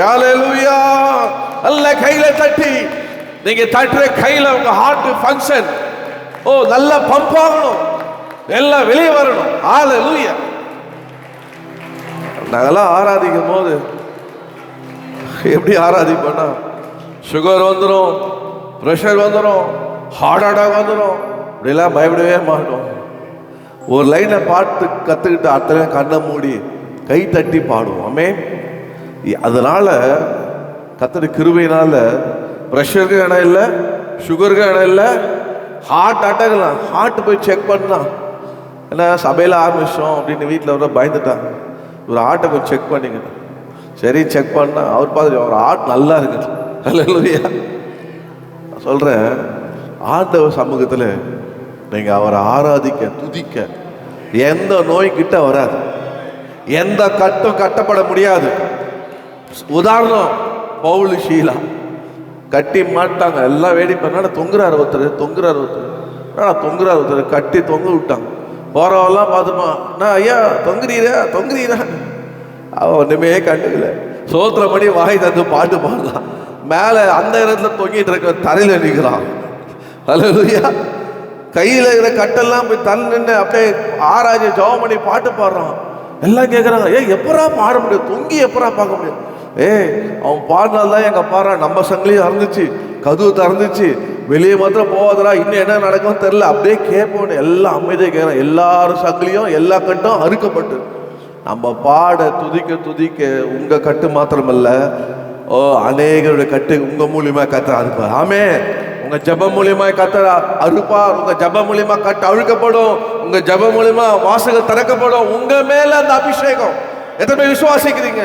ஹல்லேலூயா. நல்ல கையில தட்டி, நீங்க தட்டுற கையில உங்க ஹார்ட் ஃபங்க்ஷன் நல்ல பம்ப் ஆகணும், எல்லாம் வெளியே வரணும். ஹல்லேலூயா. நாங்கெல்லாம் ஆராதிக்கும் போது எப்படி ஆராதிப்போம்னா, சுகர் வந்துடும், ப்ரெஷர் வந்துடும், ஹார்ட் அட்டாக் வந்துடும், இப்படிலாம் பயப்படவே மாட்டோம். ஒரு லைனை பாட்டு கற்றுக்கிட்டு அத்தனை கண்ணை மூடி கை தட்டி பாடுவோம். ஆமென். அதனால கர்த்தருடைய கிருபையினால ப்ரெஷருக்கு இடம் இல்லை, சுகருக்கு இடம் இல்லை, ஹார்ட் அட்டாக்லாம் ஹார்ட் போய் செக் பண்ணலாம். ஏன்னா சபையில் ஆரம்பிச்சோம் அப்படின்னு வீட்டில் வர பயந்துட்டாங்க. ஒரு ஹார்ட்டை கொஞ்சம் செக் பண்ணிக்கணும். சரி செக் பண்ணா அவர் பார்த்துட்டு அவர் ஹார்ட் நல்லா இருக்குது. ஹல்லேலூயா. நான் சொல்கிறேன், ஆண்டவர் சமூகத்தில் நீங்கள் அவரை ஆராதிக்க துதிக்க எந்த நோய் கிட்ட வராது, எந்த கட்டும் கட்டப்பட முடியாது. உதாரணம், பவுல் ஷீலா கட்டி மாட்டாங்க, எல்லாம் வேடி பண்ணா தொங்குறாரு ஒருத்தர் கட்டி தொங்க விட்டாங்க. போறவெல்லாம் பார்த்துமா, நான் ஐயா தொங்குறீரா அவன் ஒன்றுமே கண்டுக்கல. சோத்திரம் பண்ணி வாய் தந்து பாட்டு பாடலாம். மேலே அந்த இடத்துல தொங்கிட்டு இருக்க தரையில் நிற்கிறான். ஹல்லேலூயா. கையில் இருக்கிற கட்டெல்லாம் போய் தலை நின்று அப்படியே ஆராய்ச்சி ஜெபம் பண்ணி பாட்டு பாடுறான். எல்லாம் கேட்குறாங்க, எப்பரா பாட முடியும், தொங்கி எப்பரா பார்க்க முடியும்? அவன் பாடினால்தான் எங்கள் பாடுறா, நம்ம சங்கிலியும் அறந்துச்சு, கதவு திறந்துச்சு, வெளியே மாத்திரம் போவாதரா, இன்னும் என்ன நடக்கும் தெரியல, அப்படியே கேட்போன்னு எல்லாம் அமைதியாக கேட்குறான். எல்லாரும் சங்கிலியும் எல்லா கட்டும் அறுக்கப்பட்டு நம்ம பாட துதிக்க உங்கள் கட்டு மாத்திரமல்ல, அநேகருடைய கட்டு உங்கள் மூலியமா கத்துற அறுப்பார். ஆமே. உங்க ஜப மூலியமா கத்துற அறுப்பார். உங்க ஜப மூலியமா கட்டு அழுக்கப்படும். உங்க ஜப மூலியமா வாசல்கள் திறக்கப்படும். உங்க மேல அந்த அபிஷேகம் எத்தனை பேர் விசுவாசிக்கிறீங்க?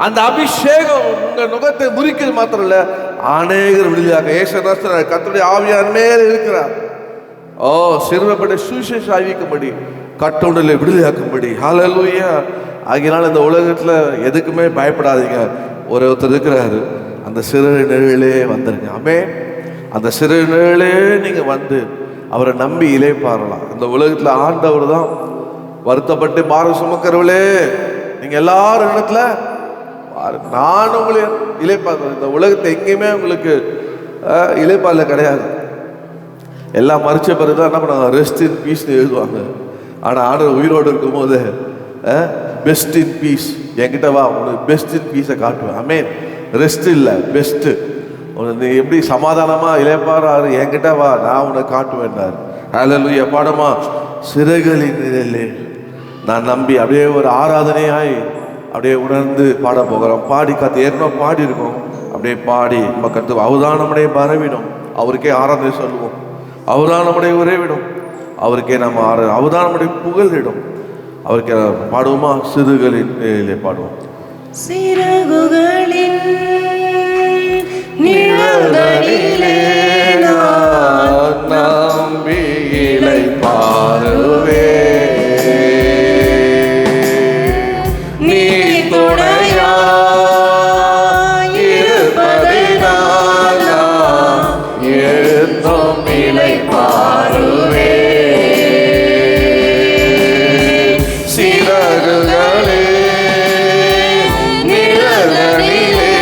அந்த அபிஷேகம் உங்க நுகத்தை முறிக்கிறது மாத்திரம் இல்ல, அநேகர் விடுதலையாக ஏசு கர்த்தருடைய ஆவியார் மேல இருக்கிறார். சிறுவப்பட்ட சுவிசேஷ அறிவிக்கும்படி, கட்டுண்டலை விடுதலையாக்கும்படி. ஹல்லேலூயா. ஆகினால இந்த உலகத்துல எதுக்குமே பயப்படாதீங்க. ஒருத்தர் இருக்கிறாரு, அந்த சிறு நிழலே வந்துருங்க. ஆமென். அந்த சிறு நிழலே நீங்க வந்து அவரை நம்பி இளைப்பாறலாம். இந்த உலகத்துல ஆண்டவர் தான் வருத்தப்பட்டு பாரம் சுமக்கிறவளே, நீங்க எல்லாரும் இடத்துல நான் உங்களை இளைப்பாறேன். இந்த உலகத்தை எங்கேயுமே உங்களுக்கு இளைப்பாறல கிடையாது. எல்லாம் மறிச்ச பிறகுதான் என்ன பண்ணாங்க, ரெஸ்ட் இன் பீஸ்ன்னு எழுதுவாங்க. ஆனால் ஆண்டவர் உயிரோடு இருக்கும் போது பெஸ்ட் இன் பீஸ், என்கிட்ட வா, உனக்கு பெஸ்ட் இன் பீஸை காட்டுவேன். ஆமென். ரெஸ்ட் இல்லை, பெஸ்ட்டு. நீ எப்படி சமாதானமாக இளைப்பாறாரு, என்கிட்ட வா, நான் உனக்கு காட்டுவேன்னாரு. ஹல்லேலூயா. பாடமா, சிறைகளின் நிழலே நான் நம்பி அப்படியே ஒரு ஆராதனையாய் அப்படியே உணர்ந்து பாட போகிறோம். பாடி காத்து ஏற்கனவே பாடி இருக்கோம். அப்படியே பாடி நம்ம கற்று அவர்தான் நம்முடைய பரவிடும். அவருக்கே ஆராதனை சொல்லுவோம். அவர்தான் நம்முடைய உறைவிடும். அவருக்கே நம்ம அவர்தான் நம்முடைய புகழிடும். அவருக்கு பாடுவோமா? சிறுகளின் பாடுவோம். சிறகுகளின் நிழலிலே நான் நம்பி இளைப்பாறுவே, நீ துணையாய் இருப்பதினால் நான் எழுந்தும் இளைப்பாறுவே. சிறகுகளே நிழலிலே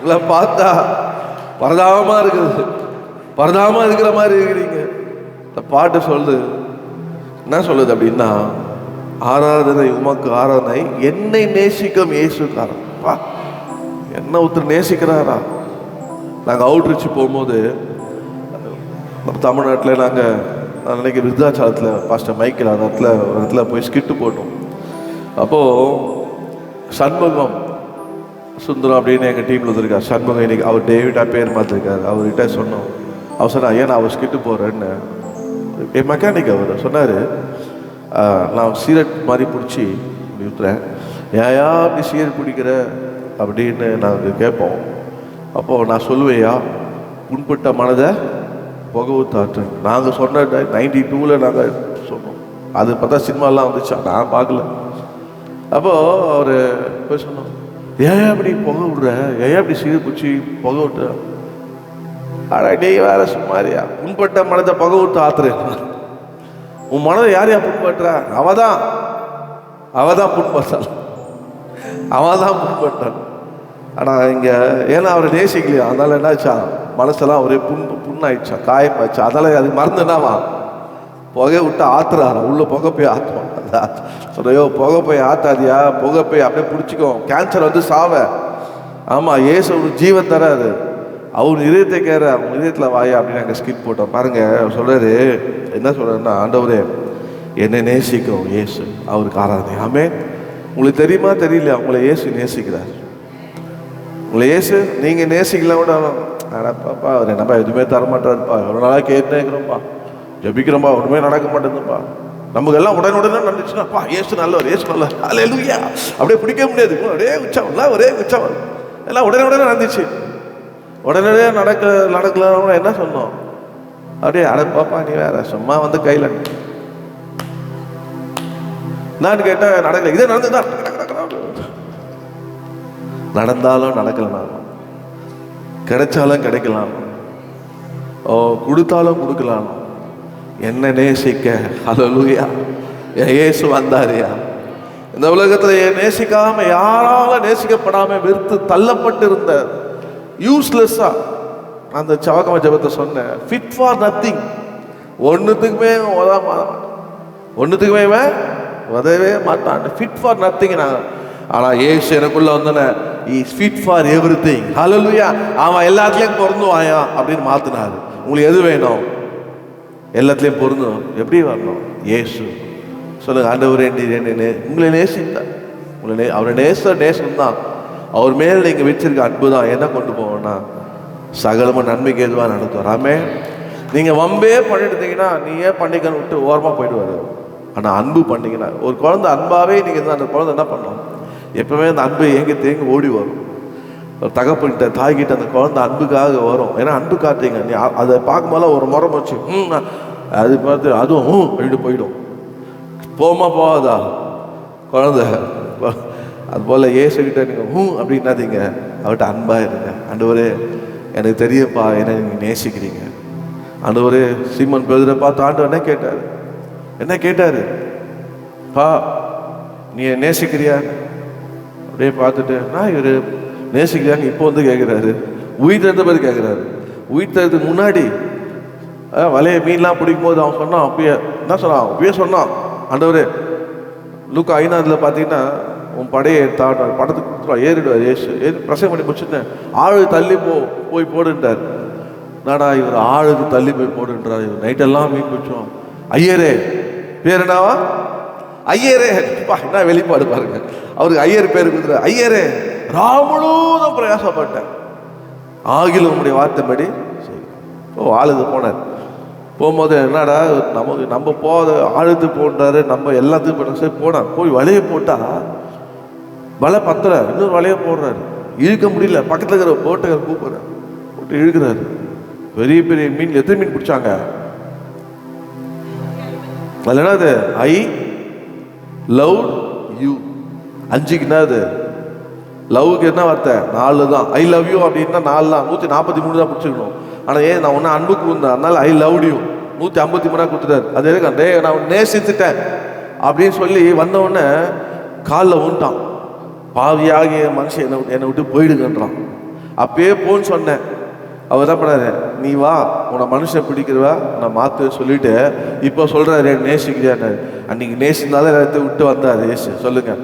உங்களை பார்த்தா பரதாபமா இருக்குது, பரதாபமா இருக்கிற மாதிரி இருக்கிறீங்க. இந்த பாட்டு சொல்லுது, என்ன சொல்லுது அப்படின்னா, ஆராதனை உமக்கு ஆராதனை, என்னை நேசிக்கும் இயேசுக்காரன். என்ன ஒருத்தர் நேசிக்கிறாரா? நாங்கள் அவுட்ரிச்சு போகும்போது நம்ம தமிழ்நாட்டில் நான் நினைக்கிறேன் விருத்தாச்சலத்தில் பாஸ்டர் மைக்கேல் அந்த இடத்துல போய் ஸ்கிட்டு போட்டோம். அப்போது சண்முகம் சுந்தரம் அப்படின்னு எங்கள் டீமில் வந்துருக்கார். சண்முகம் இன்னைக்கு அவர் டேவிட்டாக பேர் மாற்றிருக்காரு. அவர்கிட்ட சொன்னோம். அவர் சொன்னார், ஏன் நான் அவர் ஸ்கிட்டு போகிறேன்னு. என் மெக்கானிக் அவர் சொன்னார், நான் சீரட் மாதிரி பிடிச்சி ஊற்றுறேன், ஏயா அப்படி சீரட் பிடிக்கிற அப்படின்னு நாங்கள் கேட்போம். அப்போது நான் சொல்லுவேயா, புண்பட்ட மனதை புகை ஊற்றாற்று. நாங்கள் சொன்ன 92 நாங்கள் சொன்னோம். அது பார்த்தா சினிமாலாம் வந்துச்சா, நான் பார்க்கல. அப்போது அவர் போய் சொன்னோம், ஏன் அப்படி புகை விடுற, ஏன் அப்படி சீரட் பிடிச்சி புகை விட்டுற. ஆனால் நீ வேற சும்மாரியா, புண்பட்ட மனதை புகை ஊற்று ஆத்துரு. உன் மனதை யாரையா புண்பற்றா? அவதான் புண்பட்டாள், அவதான் புண்பட்டாள். ஆனால் இங்கே ஏன்னா அவரை நேசிக்கலையா, அதனால என்னாச்சா, மனசெல்லாம் ஒரே புண்ணாயிடுச்சா, காயமாயிடுச்சா. அதனால அது மறந்து என்னவா, புகை விட்டு ஆத்துறாரு. உள்ள புகை போய் ஆற்றுவான். சொல்றையோ, புகை போய் ஆத்தாதியா, புகை போய் அப்படியே பிடிச்சிக்கோ, கேன்சர் வந்து சாவ. ஆமாம், ஏசு ஒரு ஜீவன் தராது. அவர் இதயத்தை கேட்குற, அவங்க இதயத்தில் வாயா அப்படின்னு நாங்கள் ஸ்கிப் போட்டோம். பாருங்க, அவர் சொல்கிறாரு, என்ன சொல்கிறாருன்னா, ஆண்டவரே என்னை நேசிக்கும் இயேசு, அவருக்கு ஆராதனை. ஆமே. உங்களுக்கு தெரியுமா தெரியல, உங்களை இயேசு நேசிக்கிறார். உங்களை இயேசு நீங்கள் நேசிக்கலாம் கூட, பாப்பா அவர் என்னப்பா எதுவுமே தரமாட்டாருப்பா, எவ்வளோ நாளாக கேட்டுக்கிறோம்ப்பா, ஜபிக்கிறோம்ப்பா, ஒன்றுமே நடக்க மாட்டேங்குதுப்பா. நமக்கு எல்லாம் உடனே நடந்துச்சுன்னாப்பா, இயேசு நல்லவர், இயேசு நல்லவர், அல்லேலூயா, அப்படியே பிடிக்க முடியாது. ஒரே உற்சாகம், ஒரே உற்சாகம், எல்லாம் உடனே நடந்துச்சு. உடனே நடக்கல என்ன சொன்னோம், அப்படியே அடப்பாப்பா நீ வேற சும்மா வந்து கையில் நான் கேட்டேன், நடக்கல. இதே நடந்துதான், நடந்தாலும் நடக்கலனாலும், கிடைச்சாலும் கிடைக்கலாம், ஓ கொடுத்தாலும் கொடுக்கலாம், என்ன நேசிக்க. அல்லேலூயா, இயேசு வந்தாரியா. இந்த உலகத்தில் நேசிக்காம, யாரால நேசிக்கப்படாம வெறுத்து தள்ளப்பட்டு இருந்த யூஸ்லெஸ்ஸா, அந்த சவகம ஜபத்தை சொன்னேன், ஃபிட் ஃபார் நத்திங், ஒன்றுத்துக்குமே உதவே மாட்டான், ஃபிட் ஃபார் நத்திங். நான் ஆனால் ஏசு எனக்குள்ள வந்தோன்னே, இஸ் ஃபிட் ஃபார் எவ்ரிதிங். ஹல்லேலூயா. அவன் எல்லாத்துலேயும் பொருந்துவாயா அப்படின்னு மாற்றினாரு. உங்களுக்கு எது வேணும், எல்லாத்துலேயும் பொருந்தும். எப்படி வரணும், ஏசு சொல்லுங்க. ஆண்டவரே உங்களை நேசித்தார், அவரை நேசம் தான். அவர் மேல் நீங்கள் வச்சிருக்க அன்பு தான் என்ன கொண்டு போவோம்னா, சகலமும் நன்மைக்கு எதுவாக நடத்துவார். ஆமே. நீங்கள் வம்பே பண்ணிட்டு நீ ஏன் பண்ணிக்கன்னு விட்டு ஓரமாக போயிடுவார். ஆனால் அன்பு பண்ணிங்கன்னா, ஒரு குழந்தை அன்பாகவே நீங்கள் தான், அந்த குழந்தை என்ன பண்ணணும், எப்பவுமே அந்த அன்பு தேங்கி ஓடி வரும். ஒரு தகப்பன்கிட்ட தாய்கிட்ட அந்த குழந்தை அன்புக்காக வரும். ஏன்னா அன்பு காட்டுறீங்க, நீ அதை பார்க்கும்போது ஒரு முறை வச்சு அது பார்த்து அதுவும் அப்படின்னு போயிடும். போகாதா குழந்தை. அதுபோல் ஏசுகிட்ட நீங்கள் அப்படின்னாதீங்க, அவர்கிட்ட அன்பாக இருங்க. ஆண்டவரே எனக்கு தெரியும்ப்பா, என்ன நீங்கள் நேசிக்கிறீங்க. ஆண்டவரே சீமோன் பேதுரை பார்த்து ஆண்டவர் என்ன கேட்டார், பா நீ நேசிக்கிறியா அப்படியே பார்த்துட்டு, நான் இவர் நேசிக்கிறாங்க இப்போ வந்து கேட்குறாரு. உயிர் தந்த பேர் கேட்குறாரு. உயிர் தரதுக்கு முன்னாடி வலைய மீன்லாம் பிடிக்கும் போது அவன் சொன்னான், அப்பயே சொன்னான், ஆண்டவரே லூக்கா 5 பார்த்தீங்கன்னா, உன் படையை படத்துக்கு கொடுத்துருவா, ஏறிடுவார் ஏசு. பிரசவம் பண்ணி முடிச்சுட்டேன், ஆழு தள்ளி போய் போடுன்றார். நாடா இவர் ஆளுக்கு தள்ளி போய் போடுன்றார். இவர் நைட்டெல்லாம் மீன் பிடிச்சோம். ஐயரே பேர் என்னவா, ஐயரே என்ன வெளிப்பாடு பாருங்க. அவருக்கு ஐயர் பேர் கொடுத்துரு. ஐயரே முழுவதும் பிரயாசப்பட்டேன், ஆகிலும் உங்களுடைய வார்த்தைப்படி ஆளுது போனார். போகும்போது என்னடா நம்ம போத ஆழுது போன்றாரு, நம்ம எல்லாத்துக்கும் சரி போனார். போய் வலையை போட்டா வலை பத்தல, இன்னொரு வலையை போடுறாரு, இழுக்க முடியல. பக்கத்தில் இருக்கிற போட்டுக்கார கூப்பிடுறாரு, போட்டு இழுக்கிறாரு. பெரிய பெரிய மீன். எத்தனை மீன் பிடிச்சாங்க அதில்? என்னது, ஐ லவ் யூ. 5க்கு என்னது, லவ்க்கு என்ன வார்த்தை, 4 தான். ஐ லவ் யூ அப்படின்னா 4 தான், 143 தான் பிடிச்சிக்கணும். ஆனால் ஏன் நான் ஒன்று அன்புக்கு வந்தேன், அதனால ஐ லவ் யூ 153 கொடுத்துட்டாரு. அது எதுக்கு, நான் நேசித்துட்டேன் அப்படின்னு சொல்லி வந்தவுடனே காலில் ஊன்ட்டான். பாவியாகிய மனுஷன் என்னை விட்டு போயிடுங்கன்றான். அப்பயே போன்னு சொன்னேன். அவர் என்ன பண்ணாரு, நீ வா, உன்னை மனுஷன் பிடிக்கிறவா நான் மாற்று சொல்லிட்டு இப்போ சொல்கிறாரு நேசிக்கிறியான்னு. அன்றைக்கி நேசினாலும் எல்லாத்தையும் விட்டு வந்தார் ஏசு. சொல்லுங்கள்,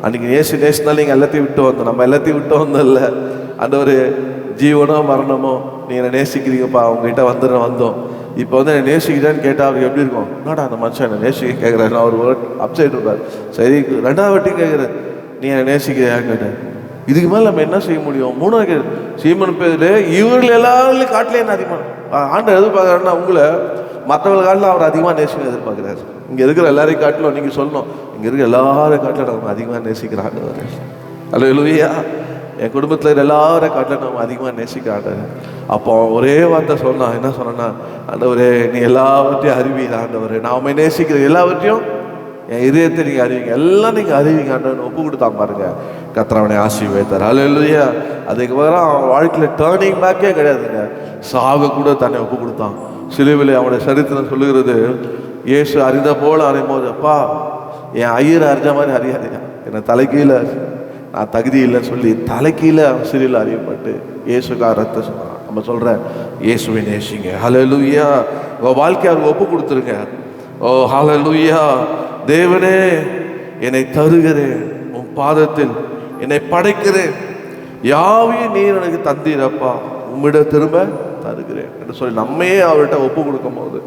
அன்றைக்கி நேசினாலும் நீங்கள் எல்லாத்தையும் விட்டு வந்தோம். நம்ம எல்லாத்தையும் விட்டு வந்தோம் இல்லை. அந்த ஒரு ஜீவனோ மரணமோ நீ என்னை நேசிக்கிறீங்கப்பா, அவங்ககிட்ட வந்தோம். இப்போ வந்து என்னை நேசிக்கிறான்னு கேட்டால் அவருக்கு எப்படி இருக்கும்? என்னடா அந்த மனுஷன் என்னை நேசிக்க கேட்குறாரு. அவர் ஒரு அப்சைட் இருப்பார். சரி, ரெண்டாவது வாட்டி கேட்குறேன், நீ என்னை நேசிக்கிறியான்னு கேட்டேன். இதுக்கு மேலே நம்ம என்ன செய்ய முடியும்? மூணாவது சீமன் பேர் இவர்கள் எல்லாரும் காட்டிலே என்ன அதிகமாக ஆண்டு எதிர்பார்க்குறாருன்னா உங்களை மற்றவங்க காட்டில் அவர் அதிகமாக நேசிக்க எதிர்பார்க்குறாரு. இங்கே இருக்கிற எல்லாரையும் காட்டிலும் நீங்கள் சொல்லணும், இங்கே இருக்கிற எல்லாரும் காட்டில் நம்ம அதிகமாக நேசிக்கிறாங்க. அல்லேலூயா. என் குடும்பத்தில் இருக்கிற எல்லாரை காட்டில் நம்ம அதிகமாக நேசிக்கிறாங்க. அப்போ ஒரே வார்த்தை சொன்னான். என்ன சொன்னா, ஆண்டவரே நீ எல்லாவற்றையும் அறிவீங்க. ஆண்டவரே நாம நேசிக்கிற எல்லாவற்றையும் என் இதயத்தை நீங்கள் அறிவிங்க, எல்லாம் நீங்கள் அறிவிங்க ஆண்டவன் ஒப்பு கொடுத்தான் பாருங்க. கர்த்தர் அவனை ஆசீர்வதித்தார். அல்லேலூயா. அதுக்கு பிறகு அவன் வாழ்க்கையில் டேர்னிங் பேக்கே கிடையாதுங்க. சாக கூட தன்னை ஒப்பு கொடுத்தான். சிலுவையில் அவனுடைய சரித்திரம் சொல்லுகிறது, இயேசு அறிந்த போல அறியும் போது, அப்பா என் ஐயரை அறிஞ்ச மாதிரி அறியாதீங்க, என்னை தலைக்கீழே நான் தகுதி இல்லைன்னு சொல்லி தலைக்கீழே சிறையில் அறியப்பட்டு இயேசுக்காக ரத்த சொன்னான். நம்ம சொல்கிற இயேசுவை நேசிங்க. ஹல்லேலூயா. உங்கள் வாழ்க்கையை அவருக்கு ஒப்பு கொடுத்துருங்க. ஓ ஹல்லேலூயா. தேவனே என்னை தருகிறேன், உன் பாதத்தில் என்னை படைக்கிறேன், யாவையும் நீர் எனக்கு தந்தீரப்பா, உம்மிட திரும்ப தருகிறேன் என்று சொல்லி நம்மையே அவர்கிட்ட ஒப்பு கொடுக்கும் போது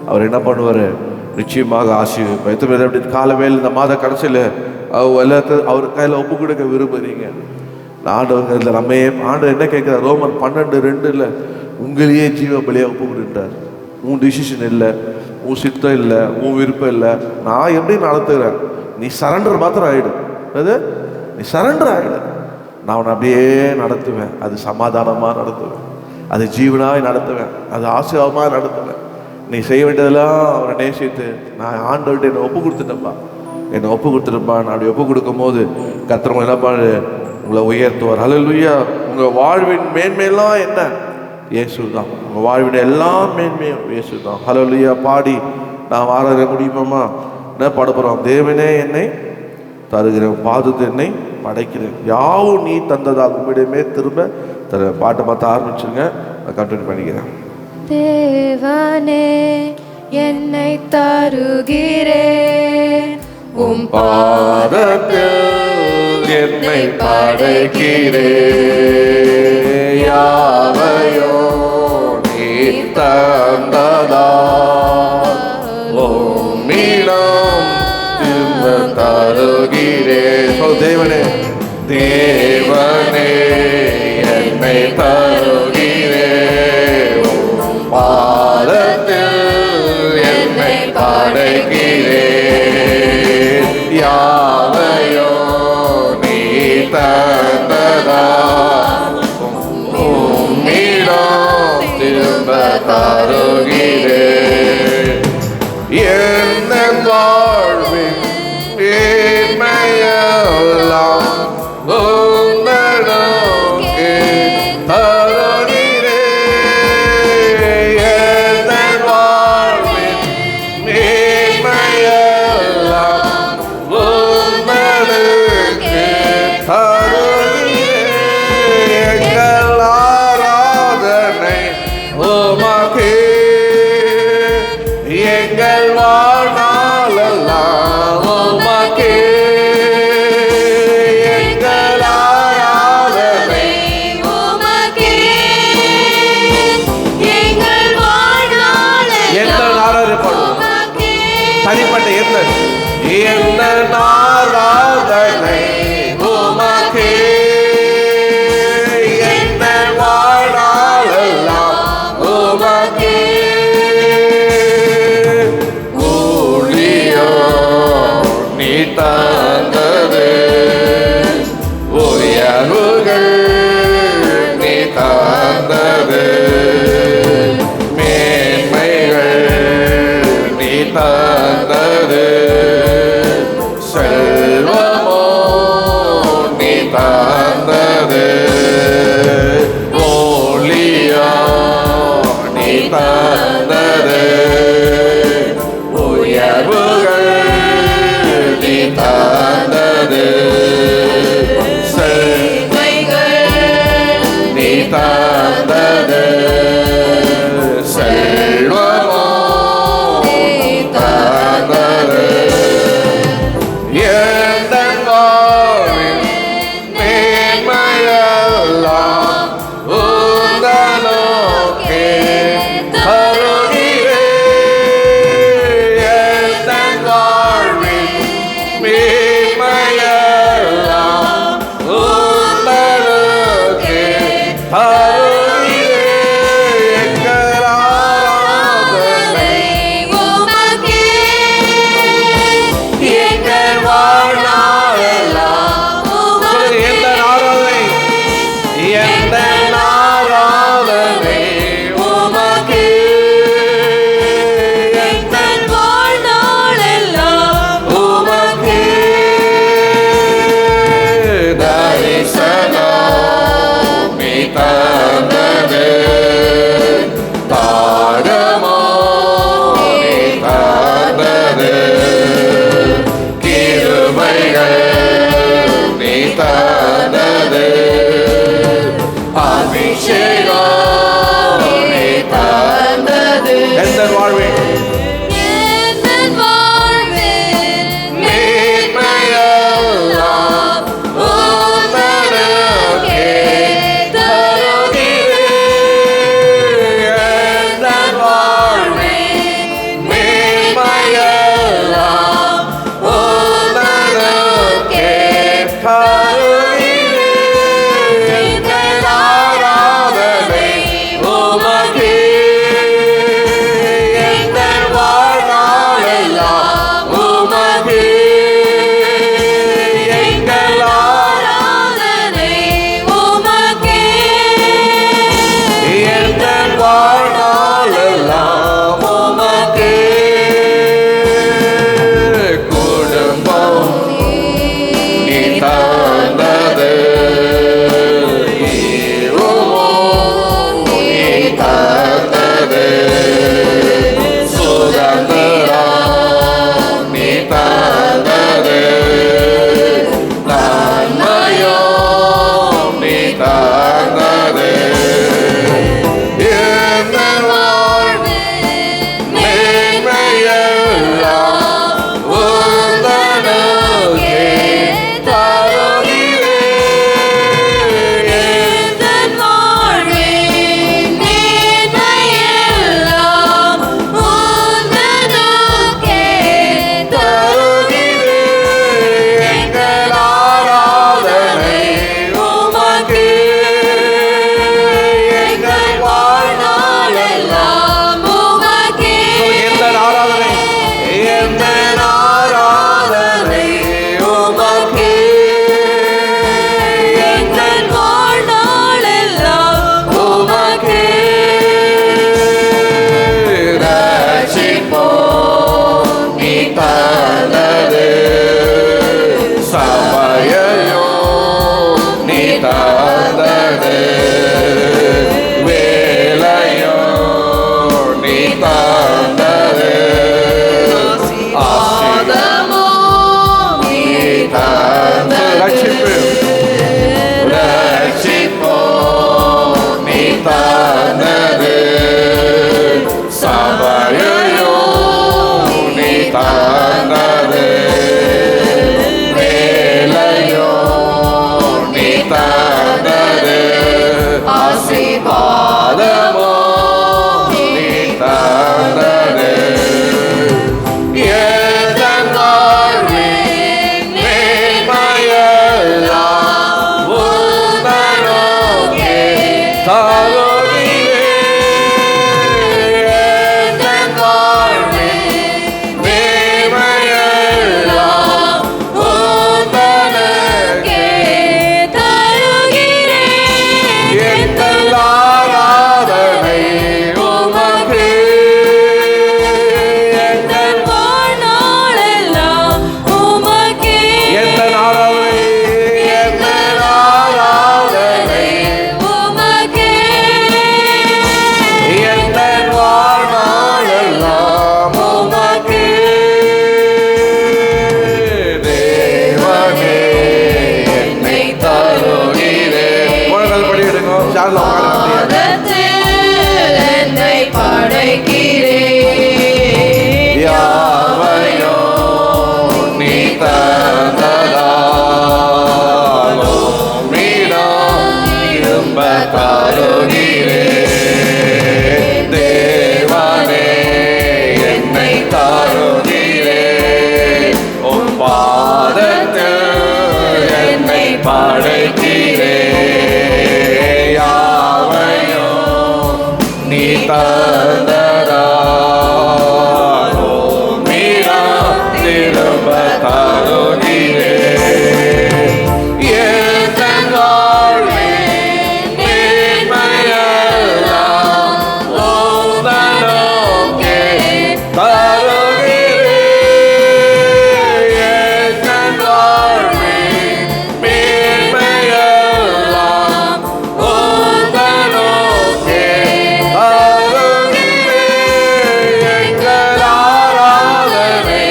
அவர் என்ன பண்ணுவார்? நிச்சயமாக ஆசீர்வதிப்பார். எத்தனை பேர் அப்படி காலவேல் இந்த மாத கடைசியில் எல்லாத்தையும் அவர் கையில் ஒப்பு கொடுக்க விரும்புகிறீங்க? ஆண்டவர்கள் நம்மையே ஆண்டவர் என்ன கேட்குறார்? ரோமர் 12:2 உங்களையே ஜீவ பலியாக ஒப்பு கொடுன்றார். உன் டிசிஷன் இல்லை, உன் சித்தம் இல்லை, உன் விருப்பம் இல்லை, நான் எப்படி நடத்துகிறேன், நீ சரண்டர் மாத்திரம் ஆகிடு. அது நீ சரண்டர் ஆகிடு, நான் அவனை அப்படியே நடத்துவேன். அது சமாதானமாக நடத்துவேன், அது ஜீவனாக நடத்துவேன், அது ஆசீர்வாதமாக நடத்துவேன். நீ செய்ய வேண்டியதெல்லாம் அவரை நேசித்து, நான் ஆண்டவர்கிட்ட என்னை ஒப்பு கொடுத்துட்டேன்ப்பா, என்னை ஒப்பு கொடுத்துருப்பா. நான் அப்படி ஒப்பு கொடுக்கும் போது கர்த்தர் என்ன பண்ணு, உங்களை உயர்த்துவார். ஹல்லேலூயா. உங்கள் வாழ்வின் மேன்மையெல்லாம் என்ன? இயேசு தான். உங்கள் வாழ்வின் எல்லா மேன்மையும் இயேசு தான். ஹல்லேலூயா. பாடி நான் ஆராத முடியுமாம்மா? என்ன பாட போகிறோம்? தேவனே என்னை தருகிறேன், பாதத்து என்னை படைக்கிறேன், யாவும் நீ தந்ததாக உம்மிடமே திரும்ப தர. பாட்டை பார்த்து ஆரம்பிச்சுங்க, நான் கண்டினியூ பண்ணிக்கிறேன். தேவனே என்னை தருகிறேன், உம் பாதத்தில் என்னை படைக்கிறேன், யாவையோ நீ தந்ததா உம்மிடம் திரும்ப தருகிறேன். தேவனே தேவனே என்னை தருகிறேன், உம் பாதத்தில் என்னை படைக்கிறேன், யாவையோ நீ தந்ததா உம்மிடம் திரும்ப தருகிறேன். என் வாழ்வின் மேன்மையெல்லாம் உம்மிடமே தருகிறேன். என் வாழ்வின் மேன்மையெல்லாம் உம்மிடமே தருகிறேன். எங்கள் ஆராதனை உமக்கே தந்தது செல்வமோ நீ தந்தது எந்த வாழ்வில் மேன்மையெல்லாம் உந்தனோக்கே தருகிறேன். எந்த வாழ்வில் மேன்மையெல்லாம் உந்தனோக்கே உம்மை படைக்கிறேன். யாவையோ நீ தந்ததாலோ மீண்டும் திரும்ப தருகிறேன். தேவனே என்னை தருகிறேன். உன் பாதத்தில் என்னை படைக்கிறேன். யாவையோ நீ தந்ததாலோ மீண்டும் திரும்ப தருகிறேன். என் வாழ்வின் மேன்மையெல்லாம் உம்மிடமே தருகிறேன். என் வாழ்வின் மேன்மையெல்லாம் உம்மிடமே தருகிறேன். எங்கள் ஆராதனை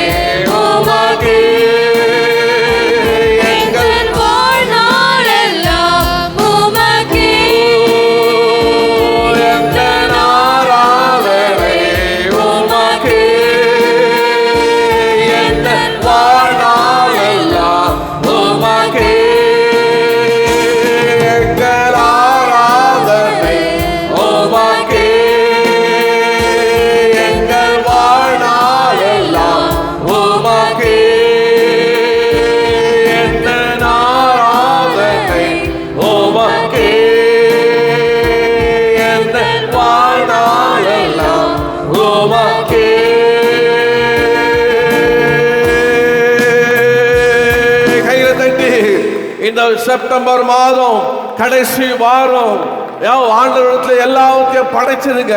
உமக்கே. எங்கள் வாழ்நாளெல்லாம் உமக்கே. எங்கள் ஆராதனை உமக்கே. எங்கள் வாழ்நாளெல்லாம் உமக்கே. எங்கள் ஆராதனை உமக்கே. எங்கள் வாழ்நாளெல்லாம் உமக்கே. எங்கள் ஆராதனை உமக்கே. எங்கள் வாழ்நாளெல்லாம் உமக்கே. கையில தட்டி இந்த செப்டம்பர் மாதம் கடைசி வாரம் ஆண்டவரத்துல எல்லாவற்றையும் படைச்சிருங்க.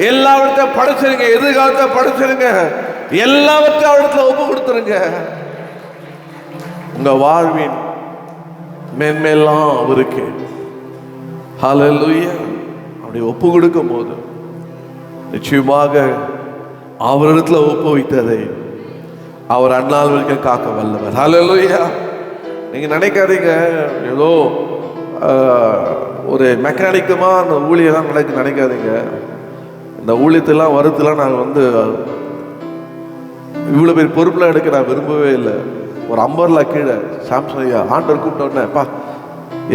எல்லாவற்றையும் படைச்சிருங்க. எதிர்காலத்தை படைச்சிருங்க. எல்லாவற்றையும் அவரிடத்துல ஒப்பு கொடுத்துருங்க. உங்க வாழ்வின் மேன்மையெல்லாம் அவருக்கு. ஹல்லேலூயா. அப்படி ஒப்பு கொடுக்கும் போது நிச்சயமாக அவரிடத்துல ஒப்பு வைத்ததை அவர் அந்நாள் வரைக்கும் காக்க வல்லவர். ஹல்லேலூயா. நீங்க நினைக்காதீங்க ஏதோ ஒரு மெக்கானிக்கமா அந்த ஊழியெல்லாம் நினைக்காதீங்க. இந்த ஊழியத்தெல்லாம் வருத்தெல்லாம் நான் இவ்வளோ பெரிய பொறுப்புலாம் எடுக்க நான் விரும்பவே இல்லை. ஒரு அம்பர்லா கீழே சாம்சங் ஐயா ஆண்டவர் கூப்பிட்டோன்னே பா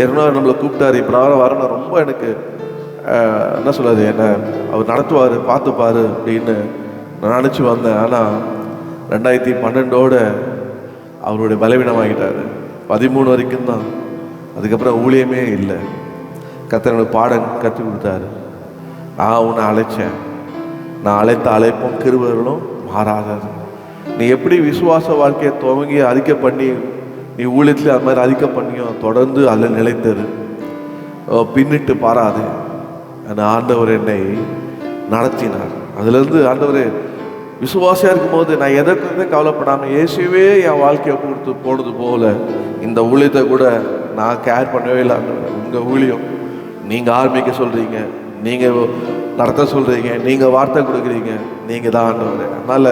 ஏற்கனவே நம்மளை கூப்பிட்டாரு, இப்போ நான் வரணும் ரொம்ப எனக்கு என்ன சொல்லாது என்ன அவர் நடத்துவார் பார்த்துப்பாரு அப்படின்னு நான் நினச்சி வந்தேன். ஆனால் 2012 அவருடைய பலவீனமாகிட்டார். 13 வரைக்கும் தான். அதுக்கப்புறம் ஊழியமே இல்லை. கர்த்தர் பாடம் கற்றுக் கொடுத்தாரு. நான் உன்னை அழைச்சேன். நான் அழைத்த அழைப்பும் கிருபைகளும் மாறாதது. நீ எப்படி விசுவாச வாழ்க்கையை துவங்கி அறிக்கை பண்ணி நீ ஊழியத்தில் அது மாதிரி அறிக்கை பண்ணியோ தொடர்ந்து அதில் நிலைத்தது. பின்னிட்டு பாராது. அந்த ஆண்டவர் என்னை நடத்தினார். அதுலேருந்து ஆண்டவர் விசுவாசியாக இருக்கும்போது நான் எதற்குமே கவலைப்படாமல் இயேசுவே என் வாழ்க்கையை கொடுத்து போனது போல இந்த ஊழியத்தை கூட நான் கேர் பண்ணவே இல்லை. உங்கள் ஊழியம் நீங்கள் ஆரம்பிக்க சொல்கிறீங்க, நீங்கள் நடத்த சொல்கிறீங்க, நீங்கள் வார்த்தை கொடுக்குறீங்க, நீங்கள் தான் ஆண்டவர். அதனால்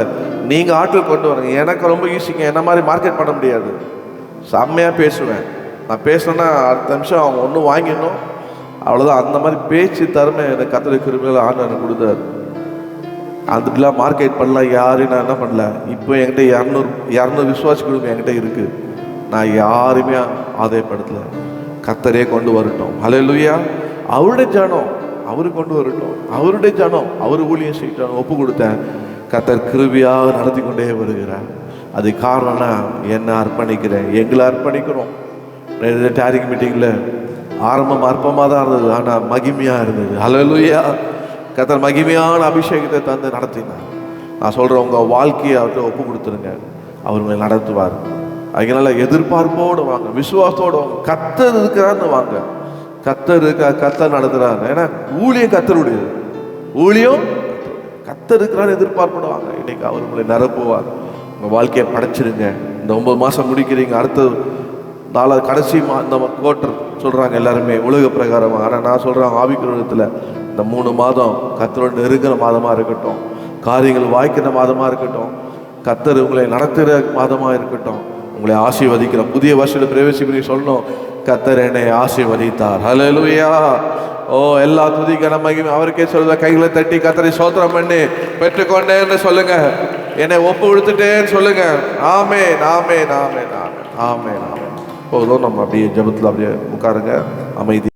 நீங்கள் ஆட்கள் கொண்டு வரீங்க. எனக்கு ரொம்ப ஈஸிங்க. என்ன மாதிரி மார்க்கெட் பண்ண முடியாது. செம்மையாக பேசுவேன். நான் பேசுனேன்னா அடுத்த நிமிஷம் அவங்க ஒன்றும் வாங்கிடணும் அவ்வளோதான். அந்த மாதிரி பேச்சு தருமை எனக்கு கர்த்தர் கிருபையால் ஆண்டவர் கொடுத்தாரு. அதுக்கெல்லாம் மார்க்கெட் பண்ணலாம் யாரையும் நான் என்ன பண்ணல. இப்போ என்கிட்ட 200 விசுவாசி குழுமம் என்கிட்ட இருக்குது. நான் யாருமே ஆதாயப்படுத்தலை. கர்த்தரே கொண்டு வரட்டும். ஹல்லேலூயா. அவருடைய ஜனம் அவரு கொண்டு வரட்டும். அவருடைய ஜனம் அவர் ஊழியம் செய்யட்டும். ஒப்பு கொடுத்தேன். கர்த்தர் கிருபையாக நடத்தி கொண்டே வருகிறார். அது காரணம்னா என்னை அர்ப்பணிக்கிறேன், எங்களை அர்ப்பணிக்கிறோம். டேரிங் மீட்டிங்கில் ஆரம்பம் அற்பமாக தான் இருந்தது, ஆனால் மகிமையாக இருந்தது. ஹல்லேலூயா. கர்த்தர் மகிமையான அபிஷேகத்தை தந்து நடத்தினார். நான் சொல்கிறேன், உங்கள் வாழ்க்கையை அவர்கிட்ட ஒப்பு கொடுத்துருங்க. அவர் உங்களை நடத்துவார். அதனால எதிர்பார்ப்போடு வாங்க, விசுவாசத்தோடு வாங்க. கர்த்தர் இருக்கிறான்னு வாங்க. கர்த்தர் இருக்கா, கர்த்தர் நடத்துகிறார். ஏன்னா ஊழியம் கர்த்தருடையது. ஊழியம் கர்த்தர் இருக்கிறான்னு எதிர்பார்ப்போடு வாங்க. இன்னைக்கு அவர் உங்களை நிரப்புவார். உங்கள் வாழ்க்கையை படைச்சிருங்க. இந்த 9 மாதம் முடிக்கிறீங்க. அடுத்த 4 கடைசி இந்த குவார்ட்டர் சொல்கிறாங்க எல்லாருமே உலக பிரகாரமாக. ஆனால் நான் சொல்கிறேன் ஆவிக்குரியத்தில் இந்த 3 மாதம் கர்த்தரோடு நெருங்கிற மாதமாக இருக்கட்டும். காரியங்கள் வாய்க்கிற மாதமாக இருக்கட்டும். கர்த்தர் உங்களை நடத்துகிற மாதமாக இருக்கட்டும். உங்களை ஆசீர்வதிக்கிற புதிய வருஷத்தில் பிரவேசிக்கிறீங்க சொல்லணும், கர்த்தர் என்னை ஆசீர்வதித்தார். ஹல்லேலூயா. ஓ எல்லா துதி கனமகிமை அவருக்கே சொல்லுங்க. கைகளை தட்டி கத்தரை சோத்திரம் பண்ணி பெற்றுக்கொண்டேன்னு சொல்லுங்க. என்னை ஒப்பு கொடுத்துட்டேன்னு சொல்லுங்க. ஆமென் ஆமென் ஆமென் ஆமென் ஆமென் ஆமென். போதும், நம்ம அப்படியே ஜெபத்தில் அப்படியே உட்காருங்க. அமைதி.